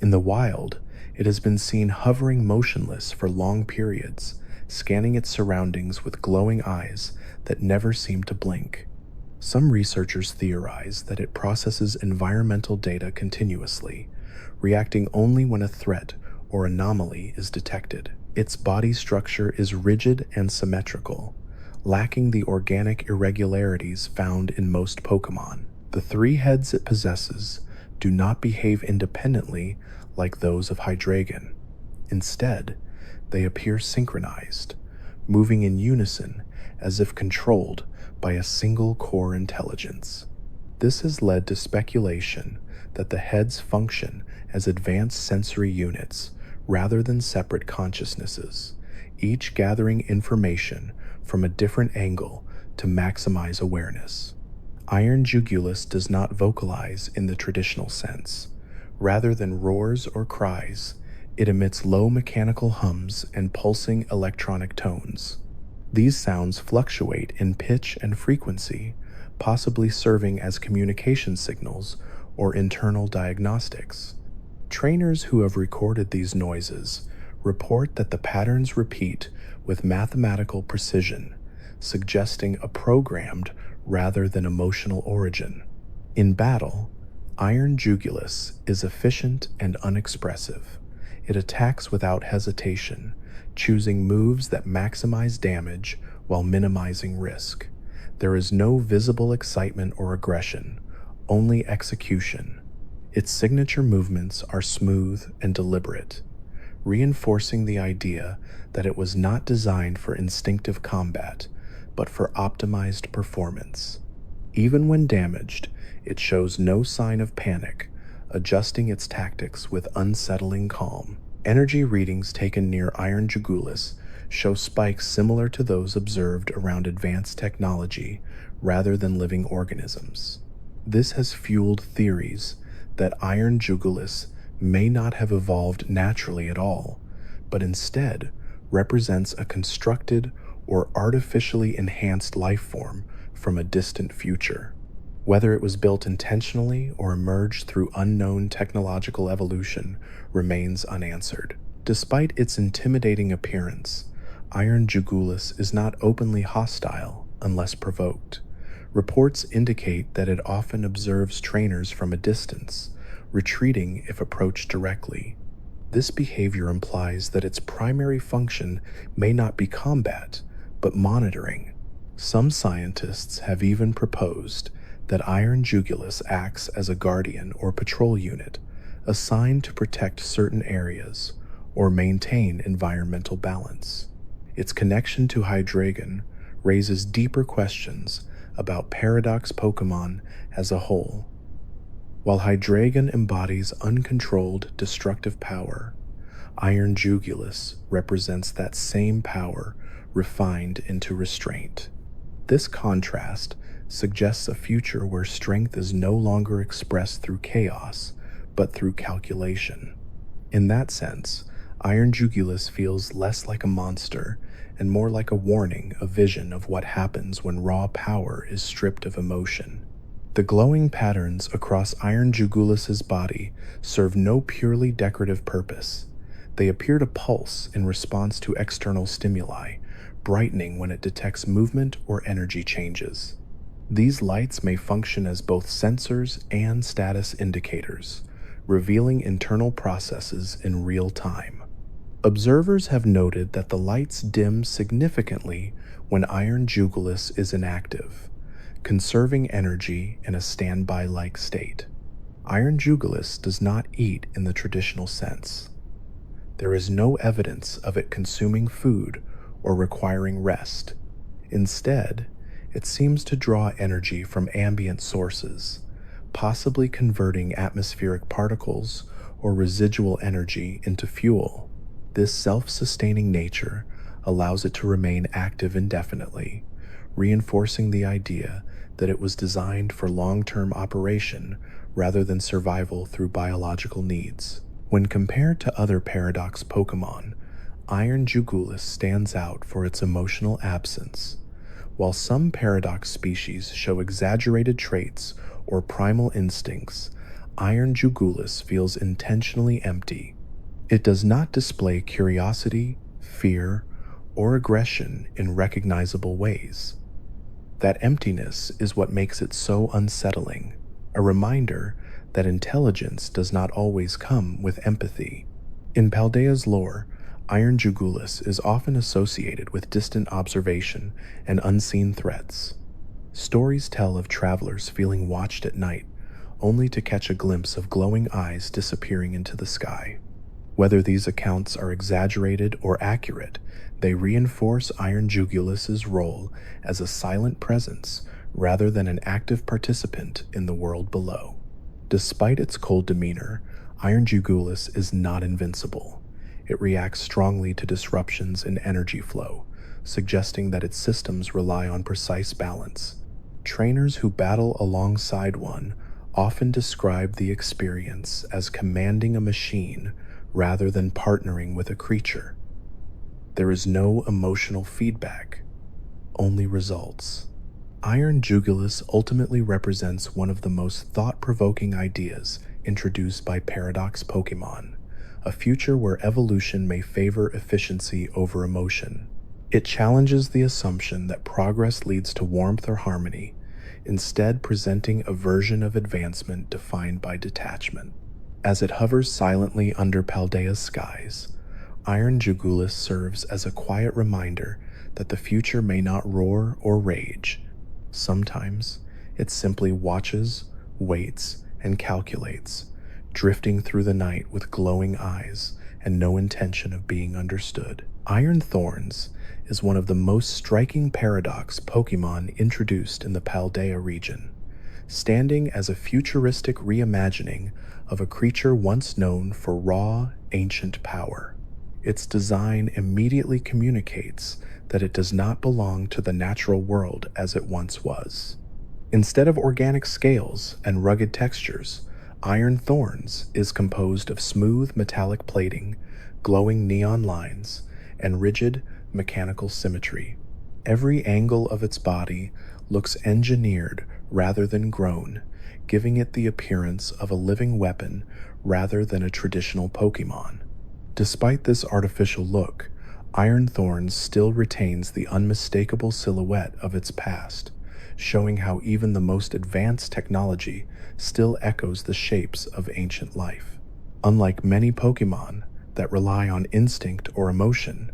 In the wild, it has been seen hovering motionless for long periods, scanning its surroundings with glowing eyes that never seem to blink. Some researchers theorize that it processes environmental data continuously, reacting only when a threat or anomaly is detected. Its body structure is rigid and symmetrical, lacking the organic irregularities found in most Pokemon. The three heads it possesses do not behave independently like those of Hydreigon. Instead, they appear synchronized, moving in unison as if controlled by a single core intelligence. This has led to speculation that the heads function as advanced sensory units rather than separate consciousnesses, each gathering information from a different angle to maximize awareness. Iron Jugulis does not vocalize in the traditional sense. Rather than roars or cries, it emits low mechanical hums and pulsing electronic tones. These sounds fluctuate in pitch and frequency, possibly serving as communication signals or internal diagnostics. Trainers who have recorded these noises report that the patterns repeat with mathematical precision, suggesting a programmed rather than emotional origin. In battle, Iron Jugulis is efficient and unexpressive, It attacks without hesitation, choosing moves that maximize damage while minimizing risk. There is no visible excitement or aggression, only execution. Its signature movements are smooth and deliberate, reinforcing the idea that it was not designed for instinctive combat, but for optimized performance. Even when damaged, it shows no sign of panic, adjusting its tactics with unsettling calm. Energy readings taken near Iron Jugulis show spikes similar to those observed around advanced technology rather than living organisms. This has fueled theories that Iron Jugulis may not have evolved naturally at all, but instead represents a constructed or artificially enhanced life form from a distant future. Whether it was built intentionally or emerged through unknown technological evolution remains unanswered. Despite its intimidating appearance, Iron Jugulis is not openly hostile unless provoked. Reports indicate that it often observes trainers from a distance, retreating if approached directly. This behavior implies that its primary function may not be combat, but monitoring. Some scientists have even proposed that Iron Jugulis acts as a guardian or patrol unit, assigned to protect certain areas or maintain environmental balance. Its connection to Hydreigon raises deeper questions about Paradox Pokémon as a whole. While Hydreigon embodies uncontrolled destructive power, Iron Jugulis represents that same power refined into restraint. This contrast suggests a future where strength is no longer expressed through chaos, but through calculation. In that sense, Iron Jugulis feels less like a monster and more like a warning, a vision of what happens when raw power is stripped of emotion. The glowing patterns across Iron Jugulis's body serve no purely decorative purpose. They appear to pulse in response to external stimuli, brightening when it detects movement or energy changes. These lights may function as both sensors and status indicators, revealing internal processes in real time. Observers have noted that the lights dim significantly when Iron Jugulis is inactive, conserving energy in a standby-like state. Iron Jugulis does not eat in the traditional sense. There is no evidence of it consuming food or requiring rest. Instead, it seems to draw energy from ambient sources, possibly converting atmospheric particles or residual energy into fuel. This self-sustaining nature allows it to remain active indefinitely, reinforcing the idea that it was designed for long-term operation rather than survival through biological needs. When compared to other Paradox Pokémon, Iron Jugulis stands out for its emotional absence. While some Paradox species show exaggerated traits or primal instincts, Iron Jugulis feels intentionally empty. It does not display curiosity, fear, or aggression in recognizable ways. That emptiness is what makes it so unsettling, a reminder that intelligence does not always come with empathy. In Paldea's lore, Iron Jugulis is often associated with distant observation and unseen threats. Stories tell of travelers feeling watched at night, only to catch a glimpse of glowing eyes disappearing into the sky. Whether these accounts are exaggerated or accurate, they reinforce Iron Jugulis's role as a silent presence rather than an active participant in the world below. Despite its cold demeanor, Iron Jugulis is not invincible. It reacts strongly to disruptions in energy flow, suggesting that its systems rely on precise balance. Trainers who battle alongside one often describe the experience as commanding a machine rather than partnering with a creature. There is no emotional feedback, only results. Iron Jugulis ultimately represents one of the most thought-provoking ideas introduced by Paradox Pokémon, a future where evolution may favor efficiency over emotion. It challenges the assumption that progress leads to warmth or harmony, instead presenting a version of advancement defined by detachment. As it hovers silently under Paldea's skies, Iron Jugulis serves as a quiet reminder that the future may not roar or rage. Sometimes it simply watches, waits, and calculates, drifting through the night with glowing eyes and no intention of being understood. Iron Thorns is one of the most striking paradox Pokemon introduced in the Paldea region, standing as a futuristic reimagining of a creature once known for raw, ancient power. Its design immediately communicates that it does not belong to the natural world as it once was. Instead of organic scales and rugged textures, Iron Thorns is composed of smooth metallic plating, glowing neon lines, and rigid mechanical symmetry. Every angle of its body looks engineered rather than grown, giving it the appearance of a living weapon rather than a traditional Pokemon. Despite this artificial look, Iron Thorns still retains the unmistakable silhouette of its past, showing how even the most advanced technology still echoes the shapes of ancient life. Unlike many Pokemon that rely on instinct or emotion,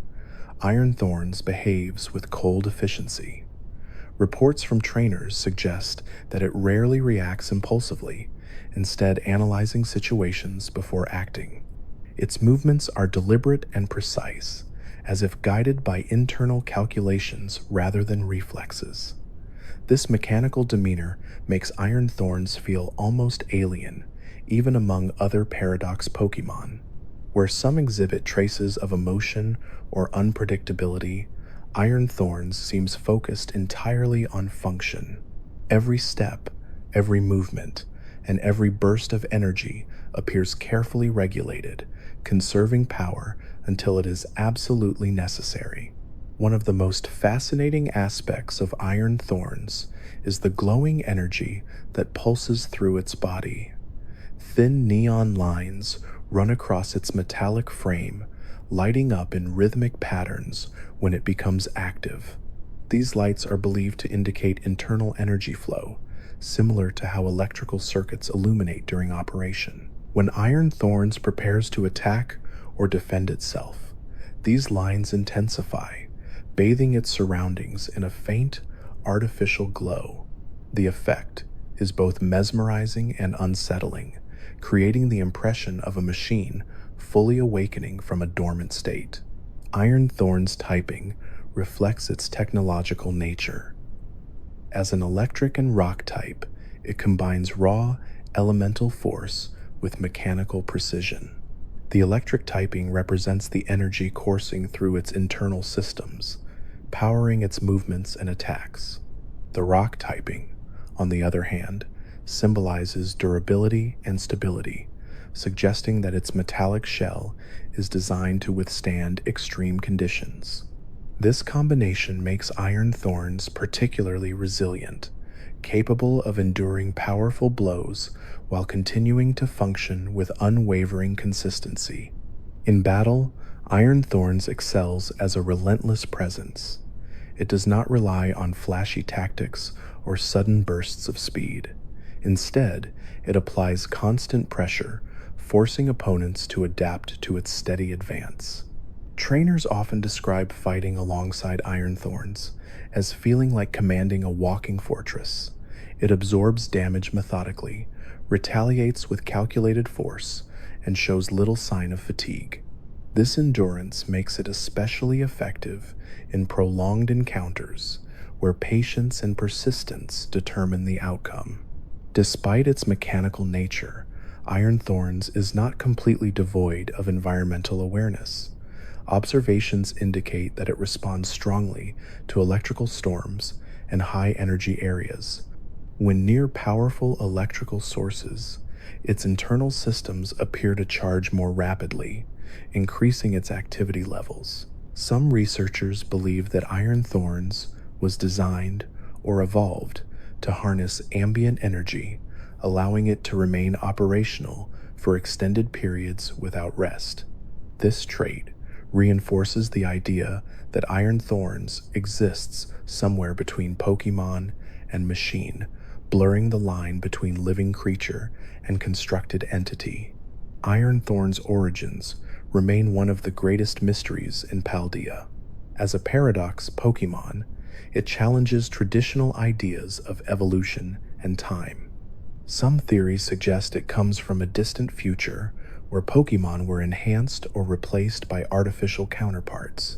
Iron Thorns behaves with cold efficiency. Reports from trainers suggest that it rarely reacts impulsively, instead analyzing situations before acting. Its movements are deliberate and precise, as if guided by internal calculations rather than reflexes. This mechanical demeanor makes Iron Thorns feel almost alien, even among other Paradox Pokemon. Where some exhibit traces of emotion or unpredictability, Iron Thorns seems focused entirely on function. Every step, every movement, and every burst of energy appears carefully regulated, conserving power until it is absolutely necessary. One of the most fascinating aspects of Iron Thorns is the glowing energy that pulses through its body. Thin neon lines run across its metallic frame, lighting up in rhythmic patterns when it becomes active. These lights are believed to indicate internal energy flow, similar to how electrical circuits illuminate during operation. When Iron Thorns prepares to attack or defend itself, these lines intensify, bathing its surroundings in a faint, artificial glow. The effect is both mesmerizing and unsettling, creating the impression of a machine fully awakening from a dormant state. Iron Thorn's typing reflects its technological nature. As an electric and rock type, it combines raw, elemental force with mechanical precision. The electric typing represents the energy coursing through its internal systems, powering its movements and attacks. The rock typing, on the other hand, symbolizes durability and stability, suggesting that its metallic shell is designed to withstand extreme conditions. This combination makes Iron Thorns particularly resilient, capable of enduring powerful blows while continuing to function with unwavering consistency. In battle, Iron Thorns excels as a relentless presence. It does not rely on flashy tactics or sudden bursts of speed. Instead, it applies constant pressure, forcing opponents to adapt to its steady advance. Trainers often describe fighting alongside Iron Thorns as feeling like commanding a walking fortress. It absorbs damage methodically, retaliates with calculated force, and shows little sign of fatigue. This endurance makes it especially effective in prolonged encounters, where patience and persistence determine the outcome. Despite its mechanical nature, Iron Thorns is not completely devoid of environmental awareness. Observations indicate that it responds strongly to electrical storms and high-energy areas. When near powerful electrical sources, its internal systems appear to charge more rapidly, increasing its activity levels. Some researchers believe that Iron Thorns was designed or evolved to harness ambient energy, allowing it to remain operational for extended periods without rest. This trait reinforces the idea that Iron Thorns exists somewhere between Pokemon and machine, blurring the line between living creature and constructed entity. Iron Thorn's origins remain one of the greatest mysteries in Paldea. As a paradox Pokémon, it challenges traditional ideas of evolution and time. Some theories suggest it comes from a distant future where Pokémon were enhanced or replaced by artificial counterparts.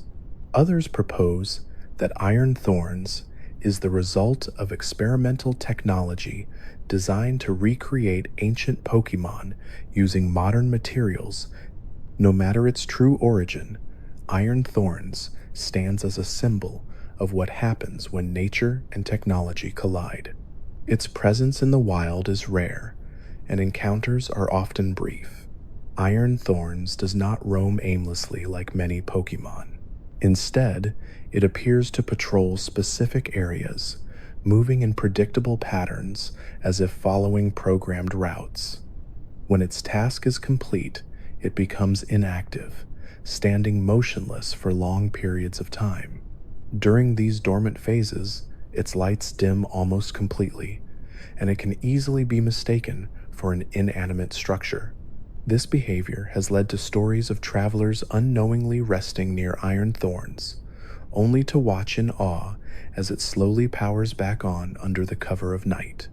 Others propose that Iron Thorns is the result of experimental technology designed to recreate ancient Pokémon using modern materials. No matter its true origin, Iron Thorns stands as a symbol of what happens when nature and technology collide. Its presence in the wild is rare, and encounters are often brief. Iron Thorns does not roam aimlessly like many Pokémon. Instead, it appears to patrol specific areas, moving in predictable patterns as if following programmed routes. When its task is complete, it becomes inactive, standing motionless for long periods of time. During these dormant phases, its lights dim almost completely, and it can easily be mistaken for an inanimate structure. This behavior has led to stories of travelers unknowingly resting near Iron Thorns, only to watch in awe as it slowly powers back on under the cover of night.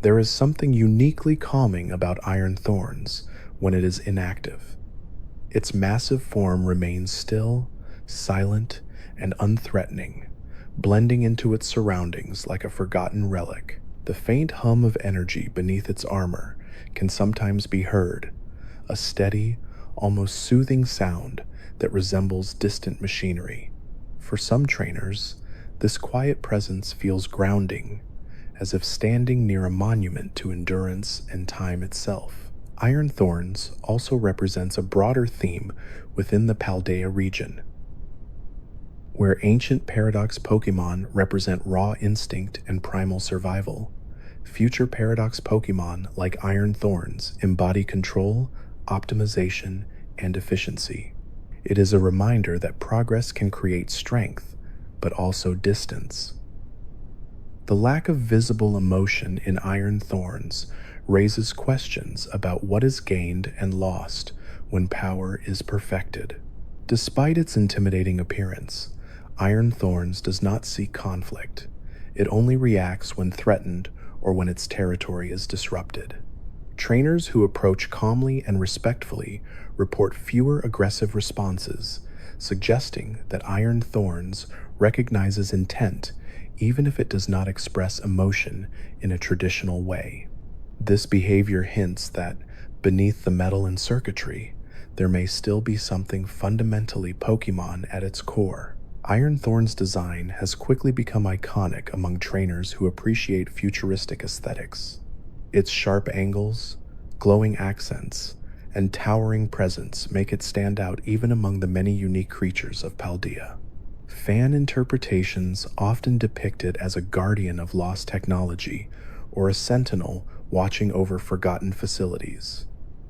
There is something uniquely calming about Iron Thorns when it is inactive. Its massive form remains still, silent, and unthreatening, blending into its surroundings like a forgotten relic. The faint hum of energy beneath its armor can sometimes be heard, a steady, almost soothing sound that resembles distant machinery. For some trainers, this quiet presence feels grounding, as if standing near a monument to endurance and time itself. Iron Thorns also represents a broader theme within the Paldea region. Where ancient Paradox Pokémon represent raw instinct and primal survival, future Paradox Pokémon like Iron Thorns embody control, optimization, and efficiency. It is a reminder that progress can create strength, but also distance. The lack of visible emotion in Iron Thorns raises questions about what is gained and lost when power is perfected. Despite its intimidating appearance, Iron Thorns does not seek conflict. It only reacts when threatened or when its territory is disrupted. Trainers who approach calmly and respectfully report fewer aggressive responses, suggesting that Iron Thorns recognizes intent even if it does not express emotion in a traditional way. This behavior hints that, beneath the metal and circuitry, there may still be something fundamentally Pokémon at its core. Iron Thorn's design has quickly become iconic among trainers who appreciate futuristic aesthetics. Its sharp angles, glowing accents, and towering presence make it stand out even among the many unique creatures of Paldea. Fan interpretations often depict it as a guardian of lost technology or a sentinel watching over forgotten facilities.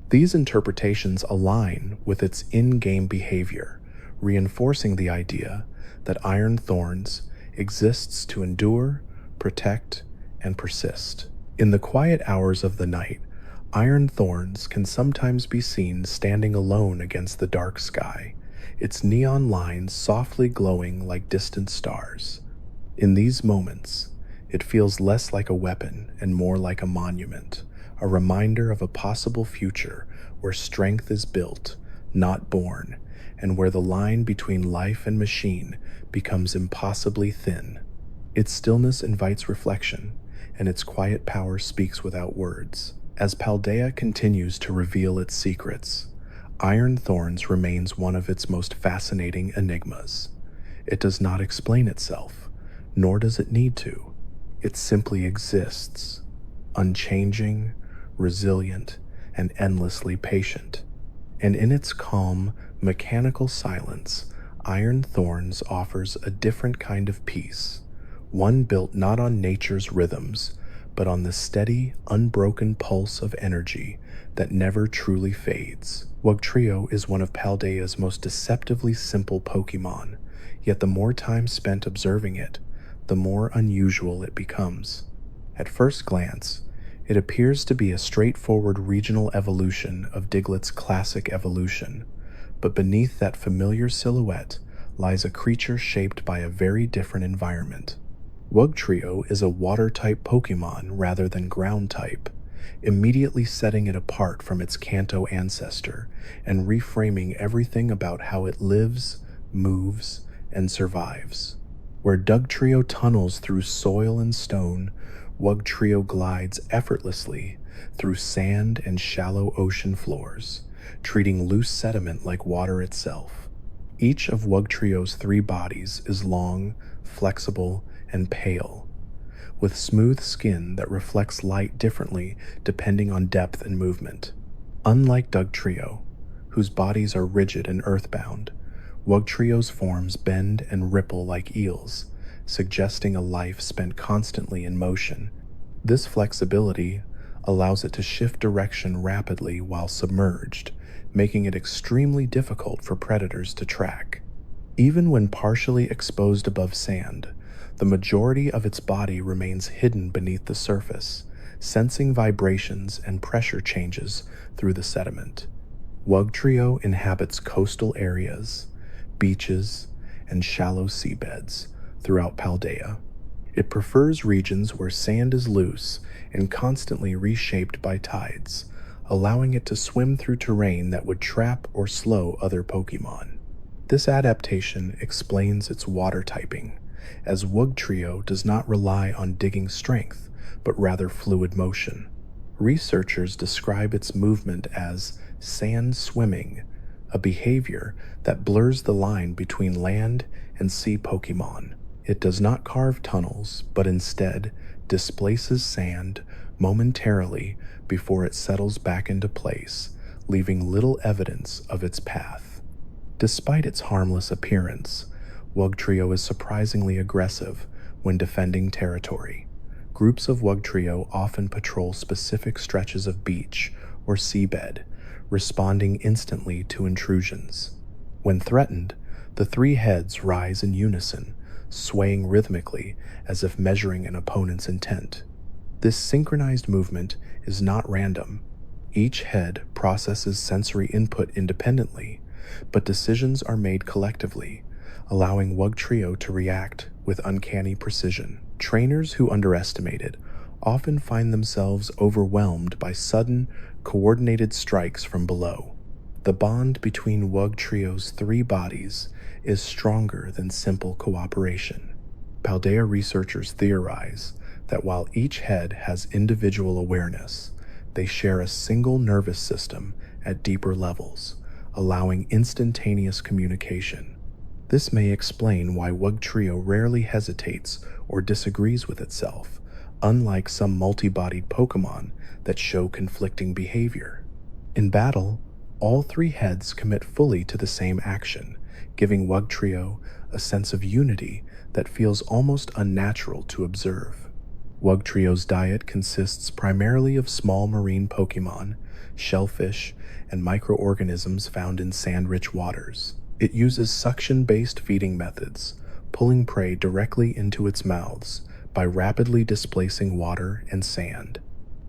These interpretations align with its in-game behavior, reinforcing the idea that Iron Thorns exists to endure, protect, and persist. In the quiet hours of the night, Iron Thorns can sometimes be seen standing alone against the dark sky, its neon lines softly glowing like distant stars. In these moments, it feels less like a weapon and more like a monument, a reminder of a possible future where strength is built, not born, and where the line between life and machine becomes impossibly thin. Its stillness invites reflection, and its quiet power speaks without words. As Paldea continues to reveal its secrets, Iron Thorns remains one of its most fascinating enigmas. It does not explain itself, nor does it need to. It simply exists, unchanging, resilient, and endlessly patient. And in its calm, mechanical silence, Iron Thorns offers a different kind of peace, one built not on nature's rhythms, but on the steady, unbroken pulse of energy that never truly fades. Wugtrio is one of Paldea's most deceptively simple Pokémon, yet the more time spent observing it, the more unusual it becomes. At first glance, It appears to be a straightforward regional evolution of Diglett's classic evolution, but beneath that familiar silhouette lies a creature shaped by a very different environment. Wugtrio is a water-type Pokémon rather than ground-type, immediately setting it apart from its Kanto ancestor and reframing everything about how it lives, moves, and survives. Where Dugtrio tunnels through soil and stone, Wugtrio glides effortlessly through sand and shallow ocean floors, treating loose sediment like water itself. Each of Wugtrio's three bodies is long, flexible, and pale, with smooth skin that reflects light differently depending on depth and movement. Unlike Dugtrio, whose bodies are rigid and earthbound, Wugtrio's forms bend and ripple like eels, suggesting a life spent constantly in motion. This flexibility allows it to shift direction rapidly while submerged, making it extremely difficult for predators to track. Even when partially exposed above sand, the majority of its body remains hidden beneath the surface, sensing vibrations and pressure changes through the sediment. Wugtrio inhabits coastal areas, beaches, and shallow seabeds throughout Paldea. It prefers regions where sand is loose and constantly reshaped by tides, allowing it to swim through terrain that would trap or slow other Pokémon. This adaptation explains its water typing, as Wugtrio does not rely on digging strength, but rather fluid motion. Researchers describe its movement as sand swimming, a behavior that blurs the line between land and sea Pokémon. It does not carve tunnels, but instead displaces sand momentarily before it settles back into place, leaving little evidence of its path. Despite its harmless appearance, Wugtrio is surprisingly aggressive when defending territory. Groups of Wugtrio often patrol specific stretches of beach or seabed, responding instantly to intrusions. When threatened, the three heads rise in unison, swaying rhythmically as if measuring an opponent's intent. This synchronized movement is not random. Each head processes sensory input independently, but decisions are made collectively, allowing Wugtrio to react with uncanny precision. Trainers who underestimate it often find themselves overwhelmed by sudden, coordinated strikes from below. The bond between Wugtrio's three bodies is stronger than simple cooperation. Paldea researchers theorize that while each head has individual awareness, they share a single nervous system at deeper levels, allowing instantaneous communication. This may explain why Wugtrio rarely hesitates or disagrees with itself, unlike some multi-bodied Pokémon that show conflicting behavior. In battle, all three heads commit fully to the same action, giving Wugtrio a sense of unity that feels almost unnatural to observe. Wugtrio's diet consists primarily of small marine Pokémon, shellfish, and microorganisms found in sand-rich waters. It uses suction-based feeding methods, pulling prey directly into its mouths by rapidly displacing water and sand.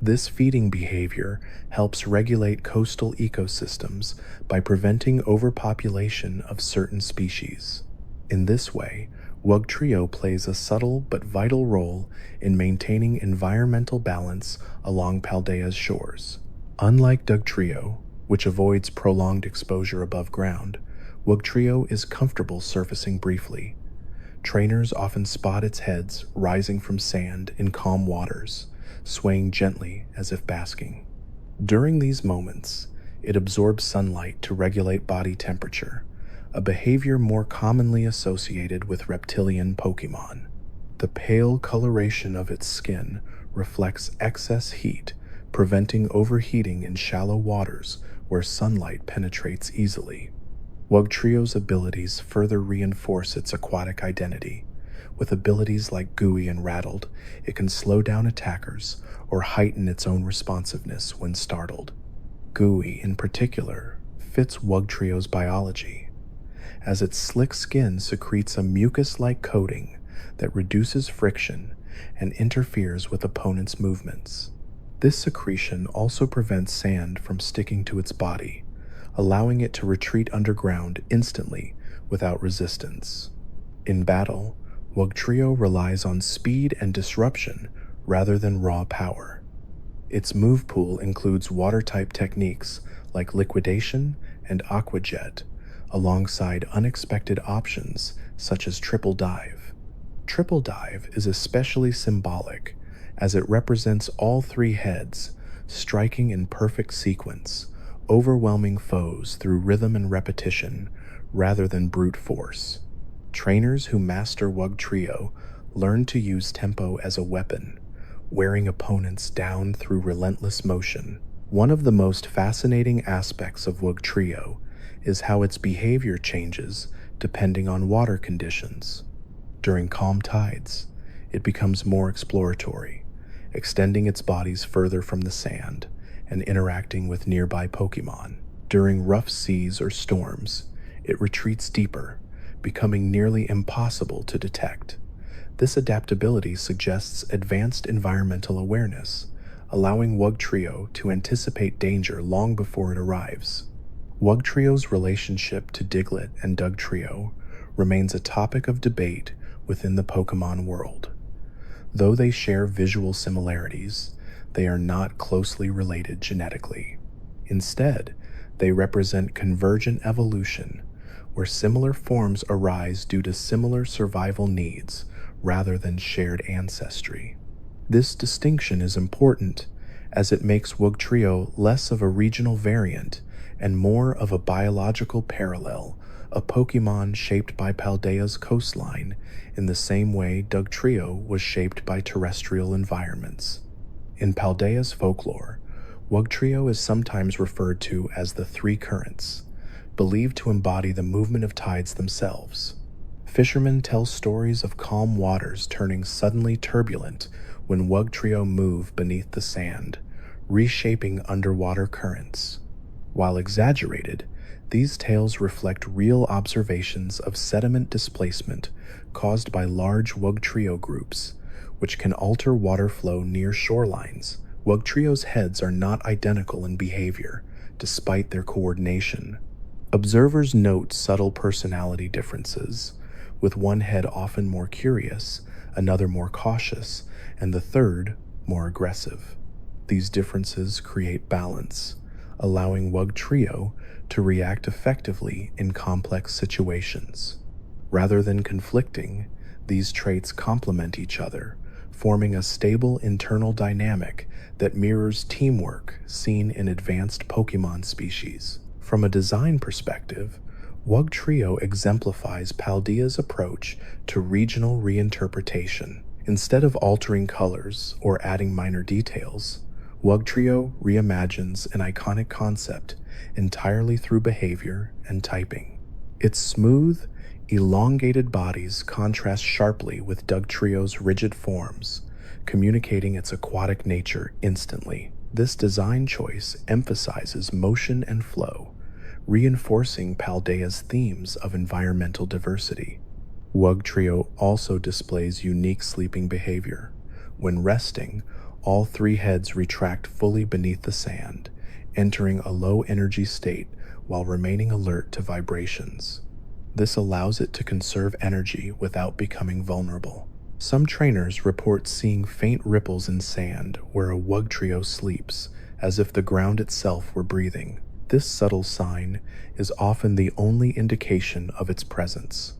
This feeding behavior helps regulate coastal ecosystems by preventing overpopulation of certain species. In this way, Wugtrio plays a subtle but vital role in maintaining environmental balance along Paldea's shores. Unlike Dugtrio, which avoids prolonged exposure above ground, Wugtrio is comfortable surfacing briefly. Trainers often spot its heads rising from sand in calm waters, swaying gently as if basking. During these moments, it absorbs sunlight to regulate body temperature, a behavior more commonly associated with reptilian Pokémon. The pale coloration of its skin reflects excess heat, preventing overheating in shallow waters where sunlight penetrates easily. Wugtrio's abilities further reinforce its aquatic identity. With abilities like Gooey and Rattled, it can slow down attackers or heighten its own responsiveness when startled. Gooey, in particular, fits Wugtrio's biology, as its slick skin secretes a mucus-like coating that reduces friction and interferes with opponents' movements. This secretion also prevents sand from sticking to its body, allowing it to retreat underground instantly without resistance. In battle, Wugtrio relies on speed and disruption rather than raw power. Its move pool includes water-type techniques like liquidation and aqua jet, alongside unexpected options such as triple dive. Triple dive is especially symbolic as it represents all three heads striking in perfect sequence, overwhelming foes through rhythm and repetition rather than brute force. Trainers who master Wugtrio learn to use tempo as a weapon, wearing opponents down through relentless motion. One of the most fascinating aspects of Wugtrio is how its behavior changes depending on water conditions. During calm tides, it becomes more exploratory, extending its bodies further from the sand and interacting with nearby Pokémon. During rough seas or storms, it retreats deeper, becoming nearly impossible to detect. This adaptability suggests advanced environmental awareness, allowing Wugtrio to anticipate danger long before it arrives. Wugtrio's relationship to Diglett and Dugtrio remains a topic of debate within the Pokémon world. Though they share visual similarities, they are not closely related genetically. Instead, they represent convergent evolution, where similar forms arise due to similar survival needs rather than shared ancestry. This distinction is important as it makes Wugtrio less of a regional variant and more of a biological parallel, a Pokémon shaped by Paldea's coastline in the same way Dugtrio was shaped by terrestrial environments. In Paldea's folklore, Wugtrio is sometimes referred to as the Three Currents, believed to embody the movement of tides themselves. Fishermen tell stories of calm waters turning suddenly turbulent when Wugtrio move beneath the sand, reshaping underwater currents. While exaggerated, these tales reflect real observations of sediment displacement caused by large Wugtrio groups, which can alter water flow near shorelines. Wugtrio's heads are not identical in behavior, despite their coordination. Observers note subtle personality differences, with one head often more curious, another more cautious, and the third more aggressive. These differences create balance, allowing Wugtrio to react effectively in complex situations. Rather than conflicting, these traits complement each other, forming a stable internal dynamic that mirrors teamwork seen in advanced Pokémon species. From a design perspective, Wugtrio exemplifies Paldea's approach to regional reinterpretation. Instead of altering colors or adding minor details, Wugtrio reimagines an iconic concept entirely through behavior and typing. Its smooth, elongated bodies contrast sharply with Dugtrio's rigid forms, communicating its aquatic nature instantly. This design choice emphasizes motion and flow, reinforcing Paldea's themes of environmental diversity. Wugtrio also displays unique sleeping behavior. When resting, all three heads retract fully beneath the sand, entering a low-energy state while remaining alert to vibrations. This allows it to conserve energy without becoming vulnerable. Some trainers report seeing faint ripples in sand where a Wugtrio sleeps, as if the ground itself were breathing. This subtle sign is often the only indication of its presence.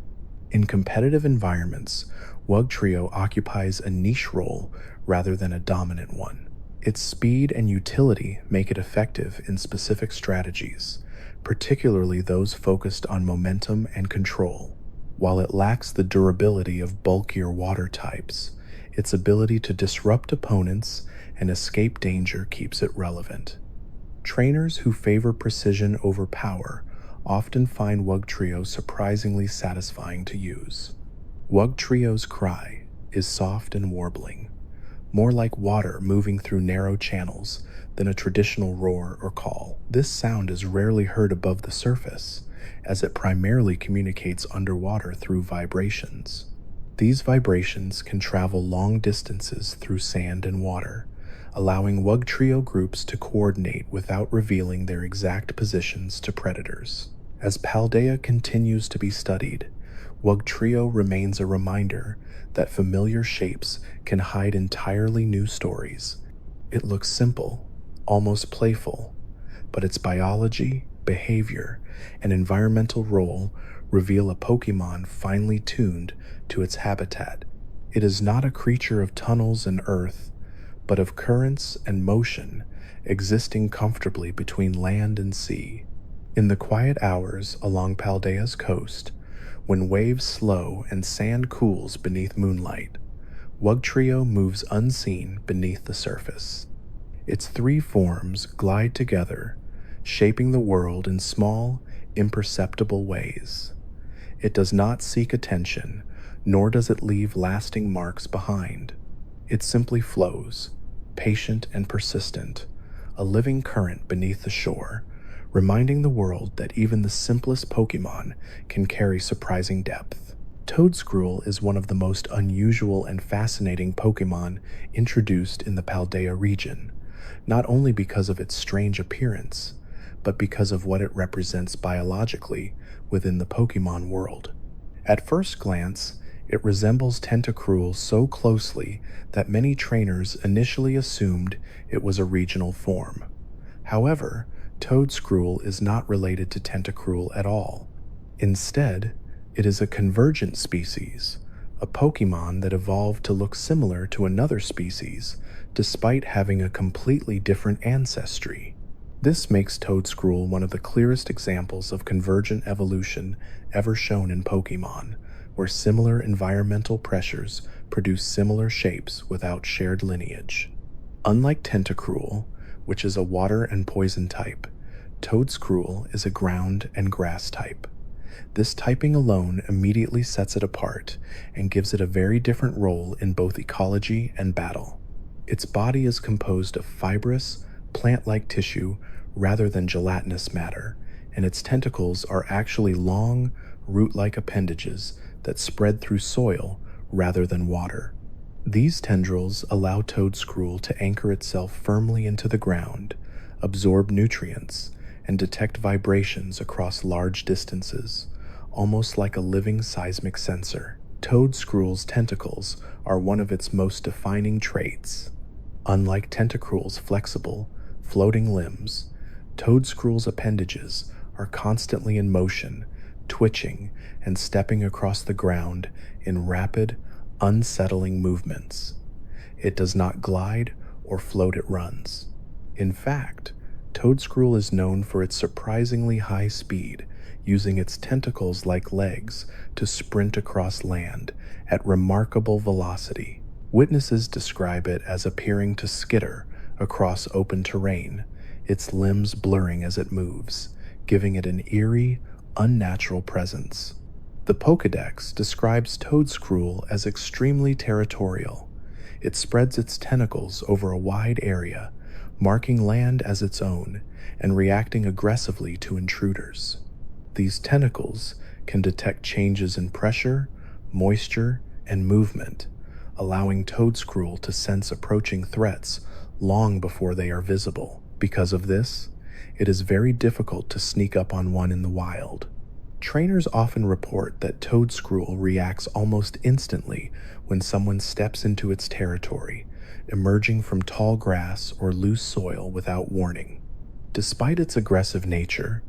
In competitive environments, Wugtrio occupies a niche role rather than a dominant one. Its speed and utility make it effective in specific strategies, particularly those focused on momentum and control. While it lacks the durability of bulkier water types, its ability to disrupt opponents and escape danger keeps it relevant. Trainers who favor precision over power often find Wugtrio surprisingly satisfying to use. Wugtrio's cry is soft and warbling, more like water moving through narrow channels than a traditional roar or call. This sound is rarely heard above the surface, as it primarily communicates underwater through vibrations. These vibrations can travel long distances through sand and water, allowing Wugtrio groups to coordinate without revealing their exact positions to predators. As Paldea continues to be studied, Wugtrio remains a reminder that familiar shapes can hide entirely new stories. It looks simple, almost playful, but its biology, behavior, and environmental role reveal a Pokemon finely tuned to its habitat. It is not a creature of tunnels and earth, but of currents and motion, existing comfortably between land and sea. In the quiet hours along Paldea's coast, when waves slow and sand cools beneath moonlight, Wugtrio moves unseen beneath the surface. Its three forms glide together, shaping the world in small, imperceptible ways. It does not seek attention, nor does it leave lasting marks behind. It simply flows, patient and persistent, a living current beneath the shore, reminding the world that even the simplest Pokemon can carry surprising depth. Toedscruel is one of the most unusual and fascinating Pokemon introduced in the Paldea region, not only because of its strange appearance, but because of what it represents biologically within the Pokemon world. At first glance, it resembles Tentacruel so closely that many trainers initially assumed it was a regional form. However, Toedscruel is not related to Tentacruel at all. Instead, it is a convergent species, a Pokemon that evolved to look similar to another species, despite having a completely different ancestry. This makes Toedscruel one of the clearest examples of convergent evolution ever shown in Pokemon, where similar environmental pressures produce similar shapes without shared lineage. Unlike Tentacruel, which is a water and poison type, Toedscruel is a ground and grass type. This typing alone immediately sets it apart and gives it a very different role in both ecology and battle. Its body is composed of fibrous, plant-like tissue rather than gelatinous matter, and its tentacles are actually long, root-like appendages that spread through soil rather than water. These tendrils allow Toedscruel to anchor itself firmly into the ground, absorb nutrients, and detect vibrations across large distances, almost like a living seismic sensor. Toedscruel's tentacles are one of its most defining traits. Unlike Tentacruel's flexible, floating limbs, Toedscruel's appendages are constantly in motion, twitching, and stepping across the ground in rapid, unsettling movements. It does not glide or float, it runs. In fact, Toedscruel is known for its surprisingly high speed, using its tentacles like legs to sprint across land at remarkable velocity. Witnesses describe it as appearing to skitter across open terrain, its limbs blurring as it moves, giving it an eerie, unnatural presence. The Pokédex describes Toedscruel as extremely territorial. It spreads its tentacles over a wide area, marking land as its own and reacting aggressively to intruders. These tentacles can detect changes in pressure, moisture, and movement, allowing Toedscruel to sense approaching threats long before they are visible. Because of this, it is very difficult to sneak up on one in the wild. Trainers often report that Toedscruel reacts almost instantly when someone steps into its territory, emerging from tall grass or loose soil without warning. Despite its aggressive nature,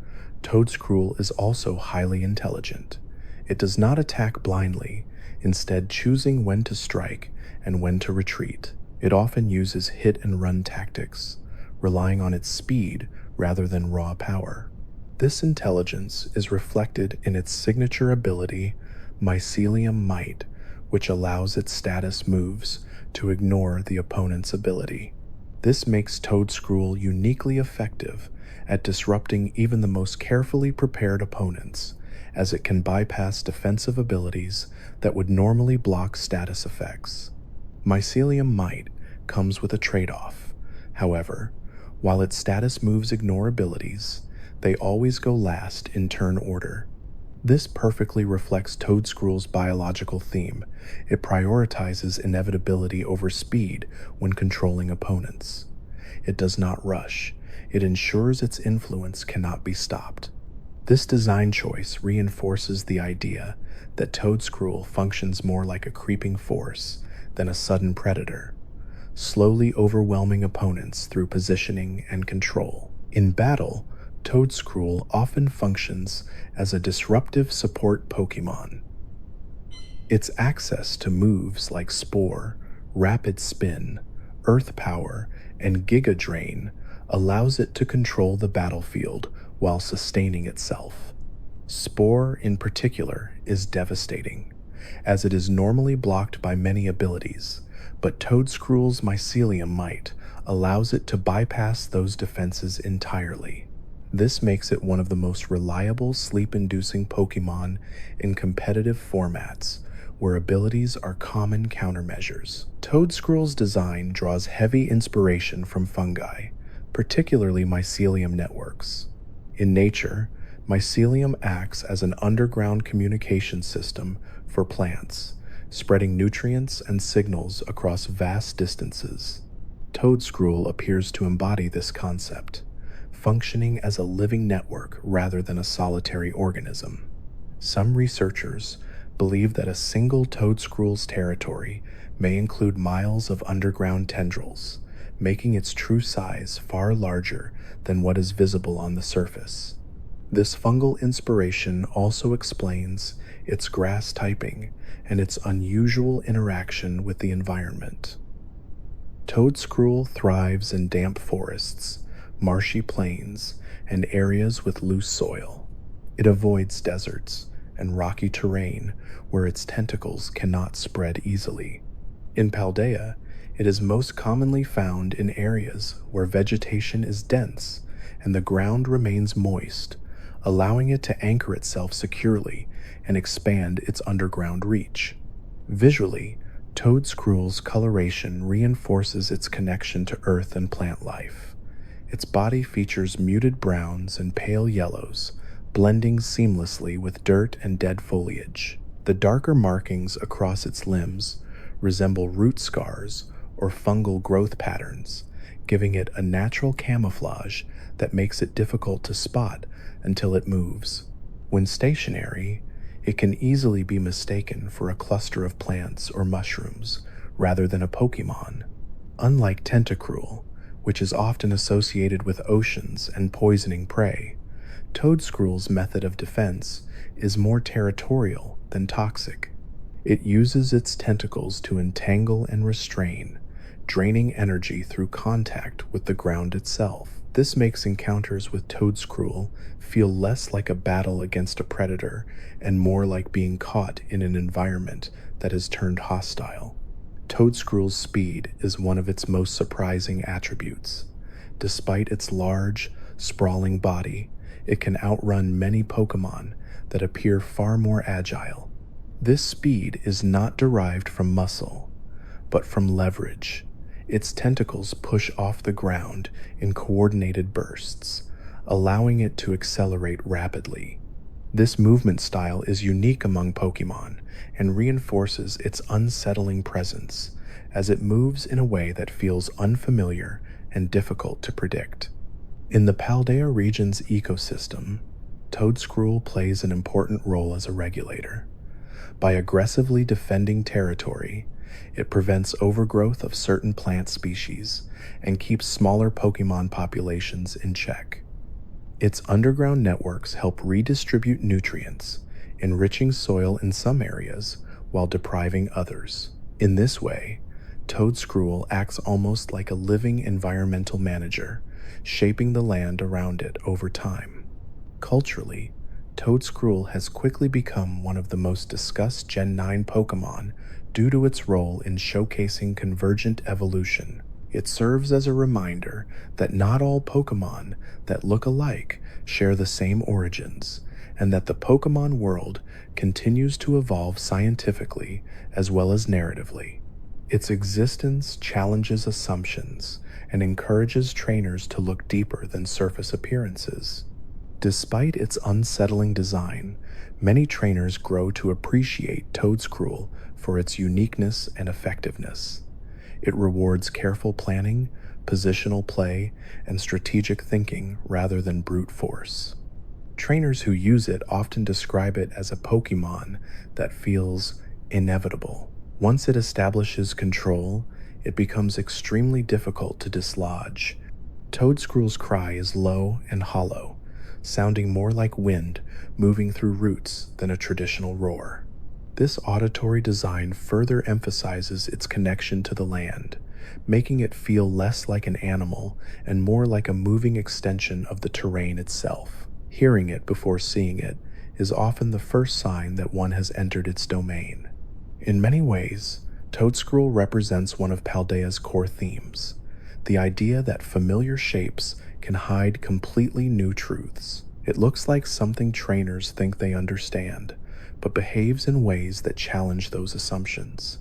Toedscruel is also highly intelligent. It does not attack blindly, instead choosing when to strike and when to retreat. It often uses hit-and-run tactics, relying on its speed rather than raw power. This intelligence is reflected in its signature ability, Mycelium Might, which allows its status moves to ignore the opponent's ability. This makes Toedscruel uniquely effective at disrupting even the most carefully prepared opponents, as it can bypass defensive abilities that would normally block status effects. Mycelium Might comes with a trade-off. However, while its status moves ignore abilities, they always go last in turn order. This perfectly reflects Toadscruel's biological theme. It prioritizes inevitability over speed when controlling opponents. It does not rush. It ensures its influence cannot be stopped. This design choice reinforces the idea that Toadscruel functions more like a creeping force than a sudden predator, slowly overwhelming opponents through positioning and control. In battle, Toadscruel often functions as a disruptive support Pokémon. Its access to moves like Spore, Rapid Spin, Earth Power, and Giga Drain allows it to control the battlefield while sustaining itself. Spore, in particular, is devastating, as it is normally blocked by many abilities, but Toadscruel's Mycelium Might allows it to bypass those defenses entirely. This makes it one of the most reliable sleep-inducing Pokémon in competitive formats, where abilities are common countermeasures. Toadscruel's design draws heavy inspiration from fungi, particularly mycelium networks. In nature, mycelium acts as an underground communication system for plants, spreading nutrients and signals across vast distances. Toadscruel appears to embody this concept, functioning as a living network rather than a solitary organism. Some researchers believe that a single Toadscruel's territory may include miles of underground tendrils, making its true size far larger than what is visible on the surface. This fungal inspiration also explains its grass typing and its unusual interaction with the environment. Toadscruel thrives in damp forests, marshy plains, and areas with loose soil. It avoids deserts and rocky terrain where its tentacles cannot spread easily. In Paldea, it is most commonly found in areas where vegetation is dense and the ground remains moist, allowing it to anchor itself securely and expand its underground reach. Visually, Toadscruel's coloration reinforces its connection to earth and plant life. Its body features muted browns and pale yellows, blending seamlessly with dirt and dead foliage. The darker markings across its limbs resemble root scars or fungal growth patterns, giving it a natural camouflage that makes it difficult to spot until it moves. When stationary, it can easily be mistaken for a cluster of plants or mushrooms rather than a Pokémon. Unlike Tentacruel, which is often associated with oceans and poisoning prey, Toadscruel's method of defense is more territorial than toxic. It uses its tentacles to entangle and restrain, draining energy through contact with the ground itself. This makes encounters with Toadscruel feel less like a battle against a predator and more like being caught in an environment that has turned hostile. Toadscruel's speed is one of its most surprising attributes. Despite its large, sprawling body, it can outrun many Pokémon that appear far more agile. This speed is not derived from muscle, but from leverage. Its tentacles push off the ground in coordinated bursts, allowing it to accelerate rapidly. This movement style is unique among Pokémon and reinforces its unsettling presence as it moves in a way that feels unfamiliar and difficult to predict. In the Paldea region's ecosystem, Toadscruel plays an important role as a regulator. By aggressively defending territory, it prevents overgrowth of certain plant species and keeps smaller Pokémon populations in check. Its underground networks help redistribute nutrients, enriching soil in some areas while depriving others. In this way, Toadscruel acts almost like a living environmental manager, shaping the land around it over time. Culturally, Toadscruel has quickly become one of the most discussed Gen IX Pokémon due to its role in showcasing convergent evolution. It serves as a reminder that not all Pokémon that look alike share the same origins, and that the Pokémon world continues to evolve scientifically as well as narratively. Its existence challenges assumptions and encourages trainers to look deeper than surface appearances. Despite its unsettling design, many trainers grow to appreciate Toedscruel for its uniqueness and effectiveness. It rewards careful planning, positional play, and strategic thinking rather than brute force. Trainers who use it often describe it as a Pokemon that feels inevitable. Once it establishes control, it becomes extremely difficult to dislodge. Toadscruel's cry is low and hollow, sounding more like wind moving through roots than a traditional roar. This auditory design further emphasizes its connection to the land, making it feel less like an animal and more like a moving extension of the terrain itself. Hearing it before seeing it is often the first sign that one has entered its domain. In many ways, Toadscruel represents one of Paldea's core themes, the idea that familiar shapes can hide completely new truths. It looks like something trainers think they understand, but behaves in ways that challenge those assumptions.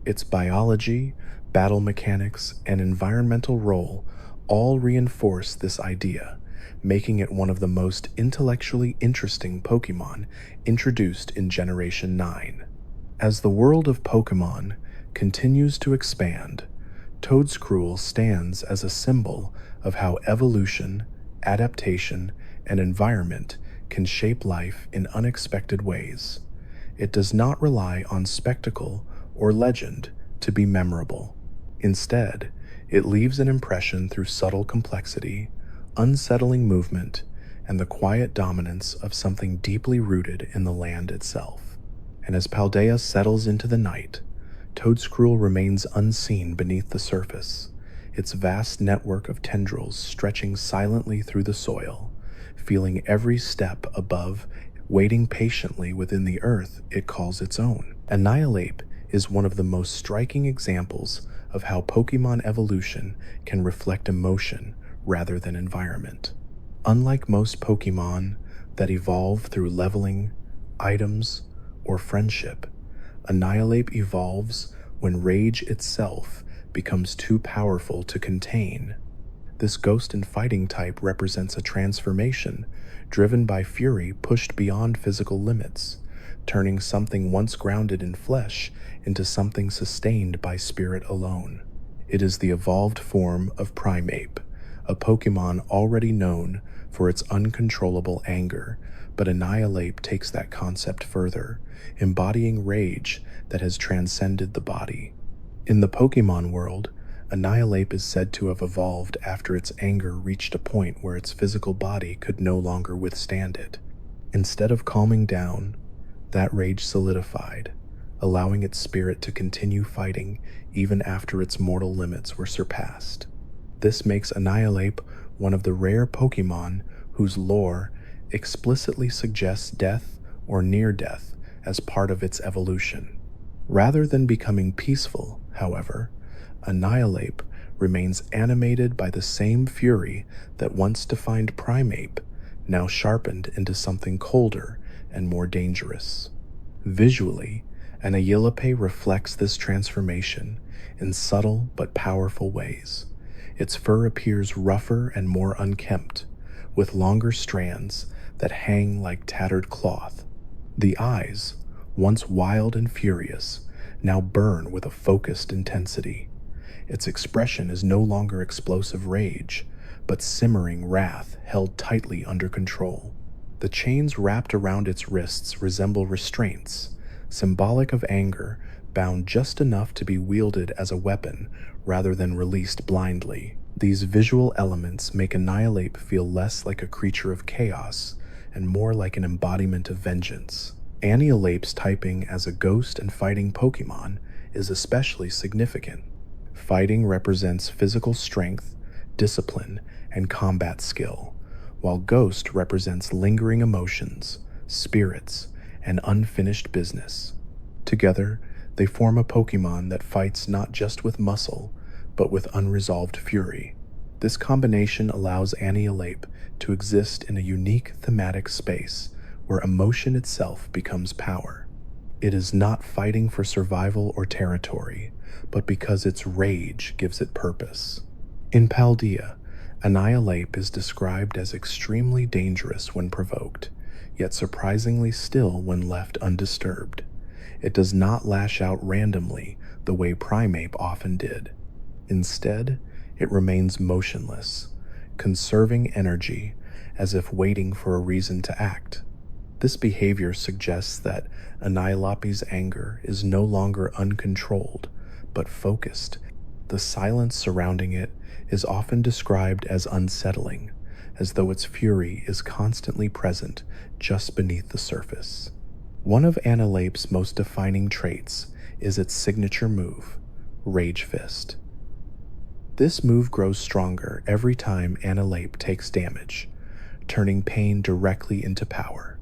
Its biology, battle mechanics, and environmental role all reinforce this idea, making it one of the most intellectually interesting Pokemon introduced in Generation 9. As the world of Pokemon continues to expand, Toadscruel stands as a symbol of how evolution, adaptation, and environment can shape life in unexpected ways. It does not rely on spectacle or legend to be memorable. Instead, it leaves an impression through subtle complexity, unsettling movement, and the quiet dominance of something deeply rooted in the land itself. And as Paldea settles into the night, Toadscruel remains unseen beneath the surface, its vast network of tendrils stretching silently through the soil, feeling every step above, waiting patiently within the earth it calls its own. Annihilape is one of the most striking examples of how Pokemon evolution can reflect emotion rather than environment. Unlike most Pokemon that evolve through leveling, items, or friendship, Annihilape evolves when rage itself becomes too powerful to contain. This ghost and fighting type represents a transformation driven by fury pushed beyond physical limits, turning something once grounded in flesh into something sustained by spirit alone. It is the evolved form of Primeape, a Pokemon already known for its uncontrollable anger, but Annihilape takes that concept further, embodying rage that has transcended the body. In the Pokemon world, Annihilape is said to have evolved after its anger reached a point where its physical body could no longer withstand it. Instead of calming down, that rage solidified, allowing its spirit to continue fighting even after its mortal limits were surpassed. This makes Annihilape one of the rare Pokemon whose lore explicitly suggests death or near death as part of its evolution. Rather than becoming peaceful, however, Annihilape remains animated by the same fury that once defined Primeape, now sharpened into something colder and more dangerous. Visually, Annihilape reflects this transformation in subtle but powerful ways. Its fur appears rougher and more unkempt, with longer strands that hang like tattered cloth. The eyes, once wild and furious, now burn with a focused intensity. Its expression is no longer explosive rage, but simmering wrath held tightly under control. The chains wrapped around its wrists resemble restraints, symbolic of anger, bound just enough to be wielded as a weapon rather than released blindly. These visual elements make Annihilape feel less like a creature of chaos and more like an embodiment of vengeance. Annihilape's typing as a ghost and fighting Pokemon is especially significant. Fighting represents physical strength, discipline, and combat skill, while Ghost represents lingering emotions, spirits, and unfinished business. Together, they form a Pokemon that fights not just with muscle, but with unresolved fury. This combination allows Annihilape to exist in a unique thematic space where emotion itself becomes power. It is not fighting for survival or territory, but because its rage gives it purpose. In Paldea, Annihilape is described as extremely dangerous when provoked, yet surprisingly still when left undisturbed. It does not lash out randomly the way Primeape often did. Instead, it remains motionless, conserving energy as if waiting for a reason to act. This behavior suggests that Annihilape's anger is no longer uncontrolled, but focused. The silence surrounding it is often described as unsettling, as though its fury is constantly present just beneath the surface. One of Annihilape's most defining traits is its signature move, Rage Fist. This move grows stronger every time Annihilape takes damage, turning pain directly into power.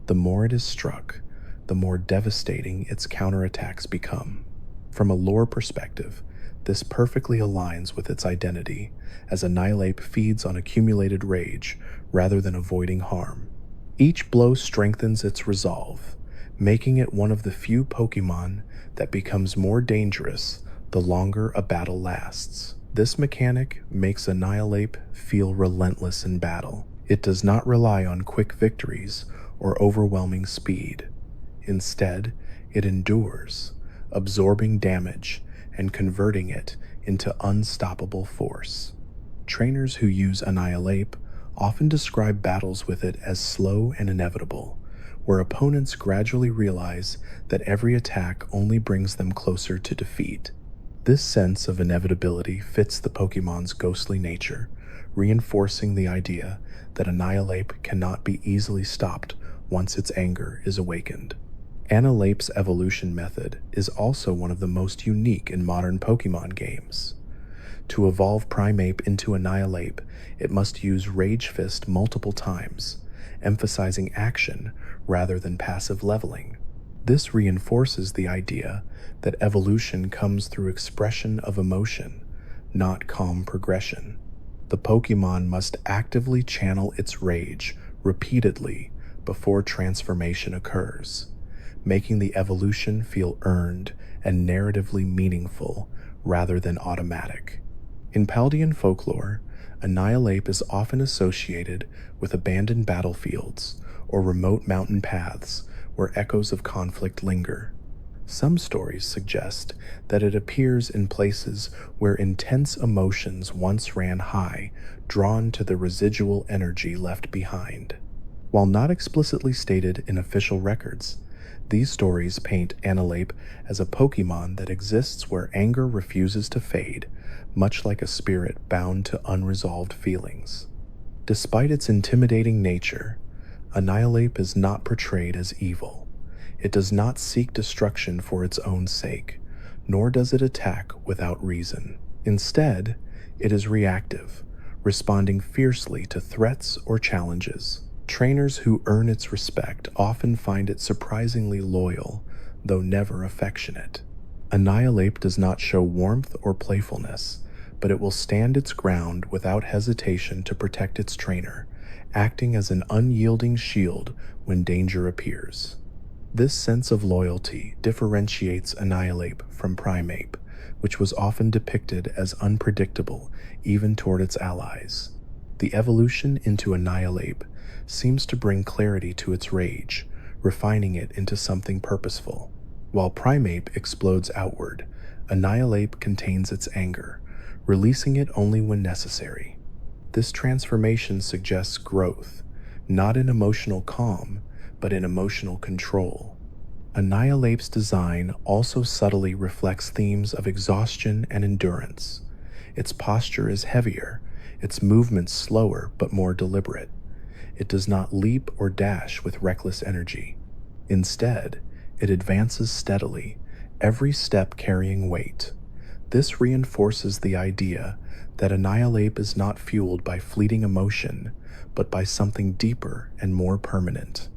The more it is struck, the more devastating its counterattacks become. From a lore perspective, this perfectly aligns with its identity, as Annihilape feeds on accumulated rage rather than avoiding harm. Each blow strengthens its resolve, making it one of the few Pokémon that becomes more dangerous the longer a battle lasts. This mechanic makes Annihilape feel relentless in battle. It does not rely on quick victories or overwhelming speed. Instead, it endures, absorbing damage and converting it into unstoppable force. Trainers who use Annihilape often describe battles with it as slow and inevitable, where opponents gradually realize that every attack only brings them closer to defeat. This sense of inevitability fits the Pokémon's ghostly nature, reinforcing the idea that Annihilape cannot be easily stopped once its anger is awakened. Annihilape's evolution method is also one of the most unique in modern Pokémon games. To evolve Primeape into Annihilape, it must use Rage Fist multiple times, emphasizing action rather than passive leveling. This reinforces the idea that evolution comes through expression of emotion, not calm progression. The Pokémon must actively channel its rage repeatedly before transformation occurs, making the evolution feel earned and narratively meaningful rather than automatic. In Paldean folklore, Annihilape is often associated with abandoned battlefields or remote mountain paths where echoes of conflict linger. Some stories suggest that it appears in places where intense emotions once ran high, drawn to the residual energy left behind. While not explicitly stated in official records, these stories paint Annihilape as a Pokémon that exists where anger refuses to fade, much like a spirit bound to unresolved feelings. Despite its intimidating nature, Annihilape is not portrayed as evil. It does not seek destruction for its own sake, nor does it attack without reason. Instead, it is reactive, responding fiercely to threats or challenges. Trainers who earn its respect often find it surprisingly loyal, though never affectionate. Annihilape does not show warmth or playfulness, but it will stand its ground without hesitation to protect its trainer, acting as an unyielding shield when danger appears. This sense of loyalty differentiates Annihilape from Primeape, which was often depicted as unpredictable even toward its allies. The evolution into Annihilape seems to bring clarity to its rage, refining it into something purposeful. While Primeape explodes outward, Annihilape contains its anger, releasing it only when necessary. This transformation suggests growth, not in emotional calm, but in emotional control. Annihilape's design also subtly reflects themes of exhaustion and endurance. Its posture is heavier, its movements slower but more deliberate. It does not leap or dash with reckless energy. Instead, it advances steadily, every step carrying weight. This reinforces the idea that Annihilape is not fueled by fleeting emotion, but by something deeper and more permanent.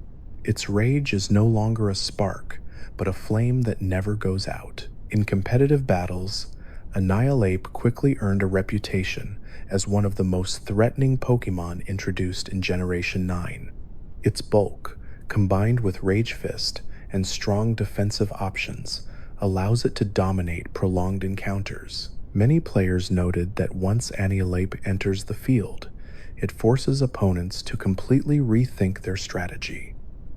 Its rage is no longer a spark, but a flame that never goes out. In competitive battles, Annihilape quickly earned a reputation as one of the most threatening Pokémon introduced in Generation IX. Its bulk, combined with Rage Fist and strong defensive options, allows it to dominate prolonged encounters. Many players noted that once Anilape enters the field, it forces opponents to completely rethink their strategy.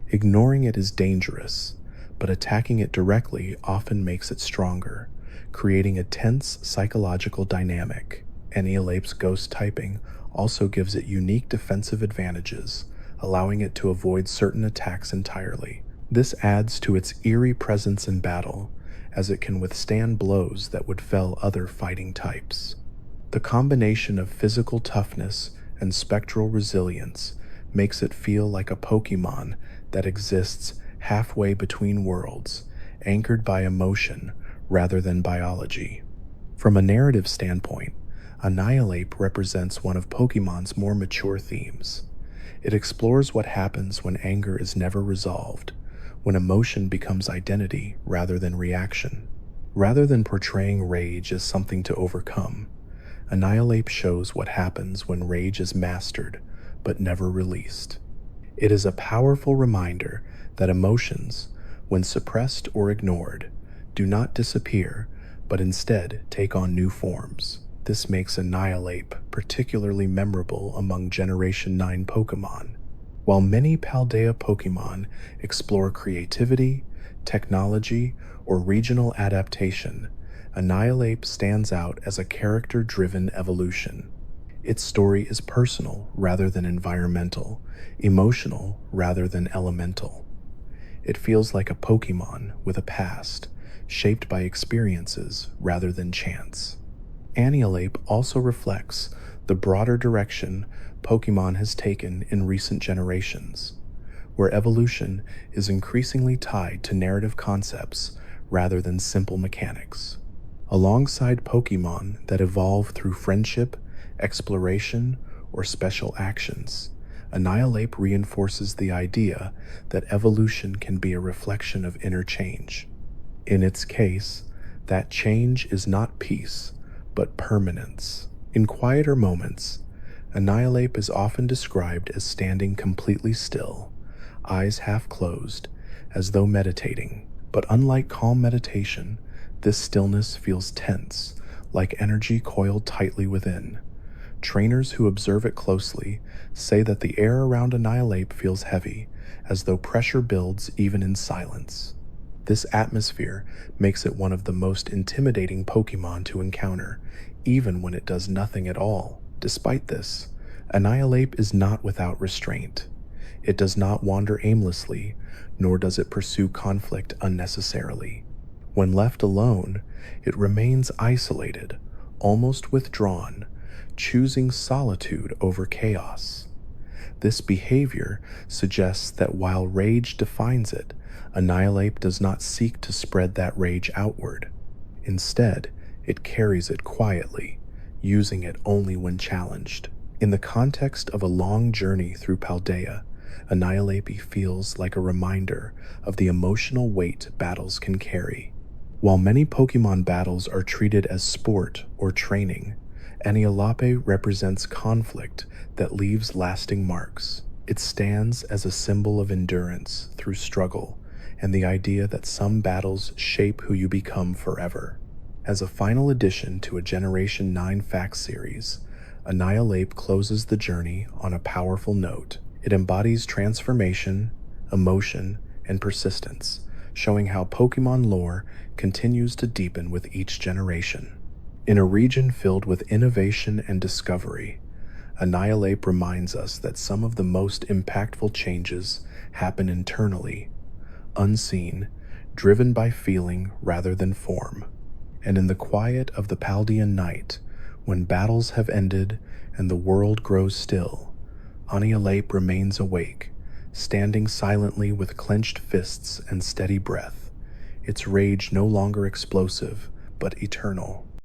Ignoring it is dangerous, but attacking it directly often makes it stronger, creating a tense psychological dynamic. Anilape's ghost typing also gives it unique defensive advantages, allowing it to avoid certain attacks entirely. This adds to its eerie presence in battle, as it can withstand blows that would fell other fighting types. The combination of physical toughness and spectral resilience makes it feel like a Pokémon that exists halfway between worlds, anchored by emotion rather than biology. From a narrative standpoint, Annihilate represents one of Pokémon's more mature themes. It explores what happens when anger is never resolved, when emotion becomes identity rather than reaction. Rather than portraying rage as something to overcome, Annihilate shows what happens when rage is mastered but never released. It is a powerful reminder that emotions, when suppressed or ignored, do not disappear but instead take on new forms. This makes Annihilate particularly memorable among Generation IX Pokémon. While many Paldea Pokémon explore creativity, technology, or regional adaptation, Annihilate stands out as a character-driven evolution. Its story is personal rather than environmental, emotional rather than elemental. It feels like a Pokémon with a past, shaped by experiences rather than chance. Annihilate also reflects the broader direction Pokémon has taken in recent generations, where evolution is increasingly tied to narrative concepts rather than simple mechanics. Alongside Pokémon that evolve through friendship, exploration, or special actions, Annihilate reinforces the idea that evolution can be a reflection of inner change. In its case, that change is not peace, but permanence. In quieter moments, Annihilate is often described as standing completely still, eyes half closed, as though meditating. But unlike calm meditation, this stillness feels tense, like energy coiled tightly within. Trainers who observe it closely say that the air around Annihilate feels heavy, as though pressure builds even in silence. This atmosphere makes it one of the most intimidating Pokémon to encounter, even when it does nothing at all. Despite this, Annihilate is not without restraint. It does not wander aimlessly, nor does it pursue conflict unnecessarily. When left alone, it remains isolated, almost withdrawn, choosing solitude over chaos. This behavior suggests that while rage defines it, Annihilate does not seek to spread that rage outward. Instead, it carries it quietly, using it only when challenged. In the context of a long journey through Paldea, Annihilate feels like a reminder of the emotional weight battles can carry. While many Pokémon battles are treated as sport or training, Annihilate represents conflict that leaves lasting marks. It stands as a symbol of endurance through struggle and the idea that some battles shape who you become forever. As a final addition to a Generation IX Facts series, Annihilate closes the journey on a powerful note. It embodies transformation, emotion, and persistence, showing how Pokémon lore continues to deepen with each generation. In a region filled with innovation and discovery, Annihilate reminds us that some of the most impactful changes happen internally, unseen, driven by feeling rather than form. And in the quiet of the Paldean night, when battles have ended and the world grows still, Annihilate remains awake, standing silently with clenched fists and steady breath, its rage no longer explosive, but eternal.